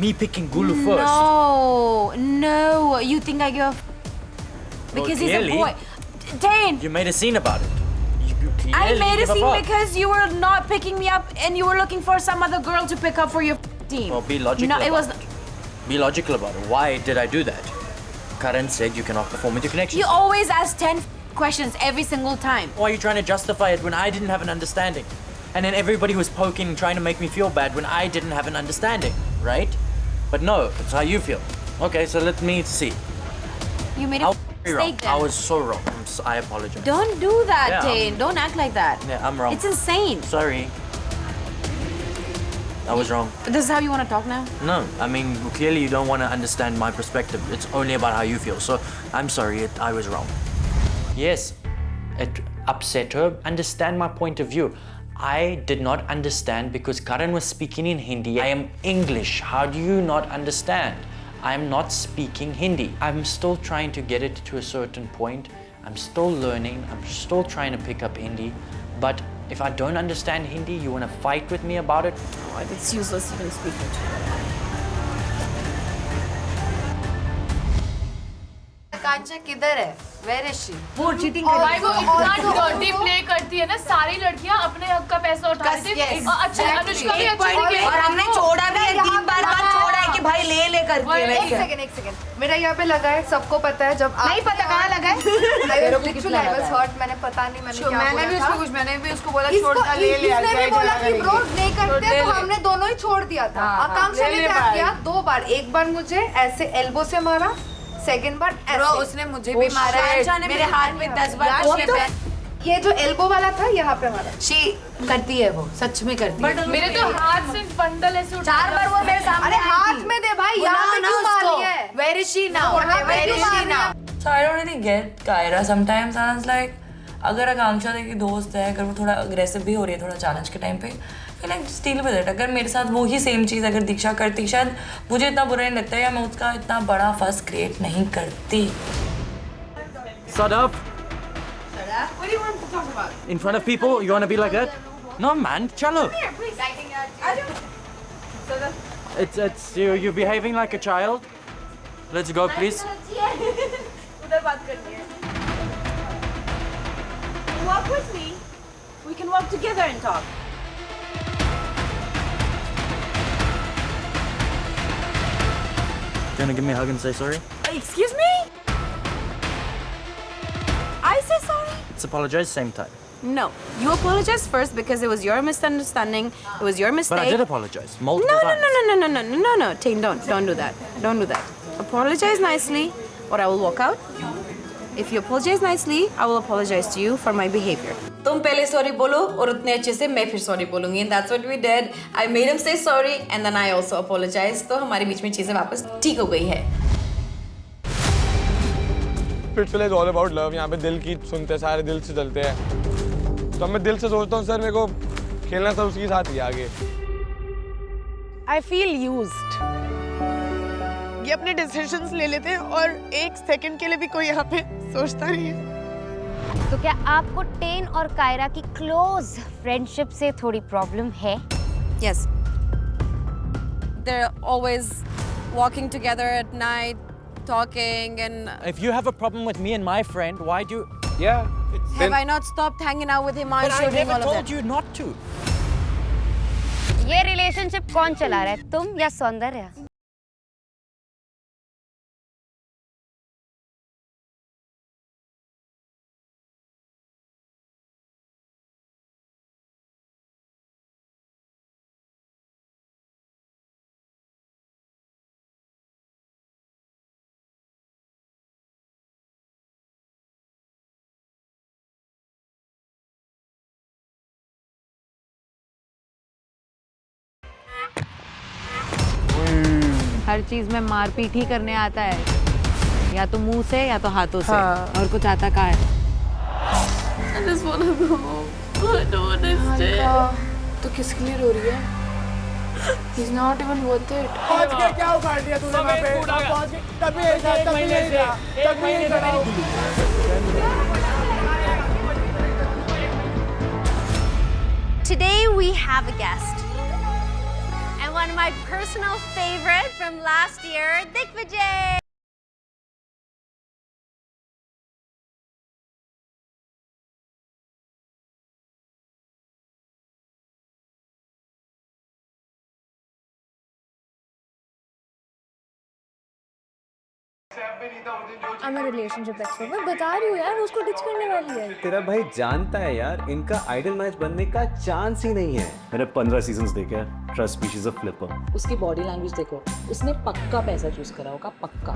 Speaker 14: me picking Gulu first.
Speaker 16: No, you think I give a because he's a boy. Dane!
Speaker 14: You made a scene about it.
Speaker 16: I made a scene because you were not picking me up and you were looking for some other girl to pick up for your team.
Speaker 14: Well, be logical
Speaker 16: No, it
Speaker 14: about
Speaker 16: was...
Speaker 14: it. Be logical about it. Why did I do that? Karan said you cannot perform with your connections.
Speaker 16: You always ask 10 questions every single time.
Speaker 14: Why are you trying to justify it when I didn't have an understanding? And then everybody was poking and trying to make me feel bad when I didn't have an understanding, right? But no, it's how you feel. Okay, so let me see.
Speaker 16: You made a mistake then.
Speaker 14: I was so wrong. I apologize.
Speaker 16: Don't do that,
Speaker 14: Yeah,
Speaker 16: Dane. Don't act like that.
Speaker 14: Yeah, I'm wrong.
Speaker 16: It's insane.
Speaker 14: Sorry. I was wrong.
Speaker 16: This is how you want to talk now?
Speaker 14: No, I mean, clearly you don't want to understand my perspective. It's only about how you feel. So I'm sorry, I was wrong.
Speaker 18: Yes, it upset her. Understand my point of view. I did not understand because Karan was speaking in Hindi. I am English. How do you not understand? I am not speaking Hindi. I'm still trying to get it to a certain point. I'm still learning. I'm still trying to pick up Hindi. But if I don't understand Hindi, you want to fight with me about it?
Speaker 16: Oh, it's useless even speaking to you.
Speaker 17: कांचा किधर है? Where is she?
Speaker 6: वो cheating भाई वो इतना dirty play करती है ना, सारी लड़कियां अपने हक का पैसा उठाती हैं। अच्छा अनुष्का भी अच्छी है
Speaker 16: और हमने छोड़ा भी है, 3 बार छोड़ा है कि भाई ले ले
Speaker 3: करके
Speaker 17: एक सेकंड मेरा यहाँ पे लगा है, सबको पता है जब नहीं पता कहाँ लगा है। मैंने पता नहीं मैंने भी उसको बोला छोड़ ले ले, इसने भी बोला कि ब्रो नहीं करते, तो हमने दोनों ही छोड़ दिया था। आकांक्षा ने क्या किया, 2 बार, एक बार मुझे ऐसे एल्बो से मारा, सेकंड बार ऐसे।
Speaker 3: उसने मुझे भी मारा है, मेरे हाथ में 10 बार।
Speaker 17: ये जो एल्बो वाला था यहाँ पे मारा।
Speaker 3: शी करती है वो, सच में करती है।
Speaker 6: मेरे तो हाथ से बंडल ऐसे
Speaker 3: 4 बार वो मेरे सामने।
Speaker 17: अरे हाथ में दे भाई, यहाँ पे क्यों मार रही है?
Speaker 3: Where is she now? Where is she now?
Speaker 16: So I don't really get Kyra sometimes. I was like, अगर आकांक्षा की दोस्त है, अगर वो थोड़ा अग्रेसिव भी हो रही है थोड़ा चैलेंज के टाइम पे, फिर लाइक डील विद इट। अगर मेरे साथ वो ही सेम चीज़ अगर दीक्षा करती, शायद मुझे इतना बुरा नहीं लगता या मैं उसका इतना बड़ा फस क्रिएट नहीं करती।
Speaker 14: Sadaf.
Speaker 3: What do you want to talk about?
Speaker 14: In front of people, you want to be like that? No, man, chalo. It's you're behaving like a child. Let's go, please.
Speaker 10: उधर बात करनी है. Walk with me. We can walk together and talk.
Speaker 14: Do you want to give me a hug and say sorry?
Speaker 10: Excuse me? I say sorry?
Speaker 14: Let's apologize same time.
Speaker 10: No. You apologize first because it was your misunderstanding. It was your mistake.
Speaker 14: But I did apologize multiple times.
Speaker 10: No. Tain, don't do that. Don't do that. Apologize nicely or I will walk out. If you apologize nicely, I will apologize to you for my behavior.
Speaker 16: तुम पहले sorry बोलो और उतने अच्छे से मैं फिर sorry बोलूंगी। And that's what we did. I made him say sorry and then I also apologized. तो हमारे बीच में चीजें वापस ठीक हो गई है।
Speaker 12: Splitsvilla is all about love. यहाँ पे दिल की सुनते सारे दिल से चलते हैं। तो मैं दिल से सोचता हूँ सर मेरे को खेलना सब उसके साथ ही आगे।
Speaker 10: I feel used.
Speaker 6: ये अपने डिसीजंस ले लेते हैं और एक सेकंड के लिए भी कोई यहाँ पे सोचता नहीं है।
Speaker 2: तो क्या आपको टेन और कायरा की क्लोज फ्रेंडशिप से थोड़ी प्रॉब्लम है?
Speaker 10: Yes. They're always walking together at night, talking and...
Speaker 14: If you have a problem with me and my friend, why do you...
Speaker 4: Yeah.
Speaker 10: Have I not stopped hanging out with him?
Speaker 14: But I never told you not to.
Speaker 2: ये relationship कौन चला रहा है, तुम या सौंदर्य?
Speaker 3: हर चीज में मारपीट ही करने आता है, या तो मुंह से या तो हाथों से। और कुछ आता कहाँ है?
Speaker 6: I just wanna go home. I don't understand. तो किसके लिए रो रही है? He's not even worth it.
Speaker 20: पहुंच के क्या उखाड़ दिया तूने वहाँ पे? पहुंच के तभी
Speaker 2: Today we have a guest. And one of my personal favorites from last year, Digvijay.
Speaker 6: I'm a relationship expert. मैं बता रही हूँ यार, उसको डिच करने वाली है।
Speaker 1: तेरा भाई जानता है यार, इनका आइडल मैच बनने का चांस ही नहीं है। मैंने 15 सीजन्स देखे हैं, trust me she is a flipper.
Speaker 22: उसकी बॉडी लैंग्वेज देखो, उसने पक्का पैसा चूज करा होगा, पक्का।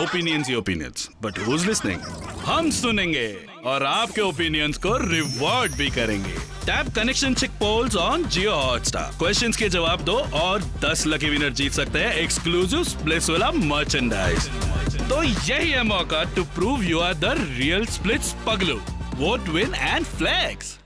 Speaker 23: ओपिनियंस ही ओपिनियंस, बट हूज लिसनिंग? हम सुनेंगे और आपके ओपिनियंस को रिवॉर्ड भी करेंगे। Tap connection chick polls on Jio Hotstar. Questions के जवाब दो और 10 लकी विनर जीत सकते हैं एक्सक्लूसिव स्प्लिट्सविला मर्चेंडाइज। तो यही है मौका to prove you are the real splits पगलू। Vote, win and flex.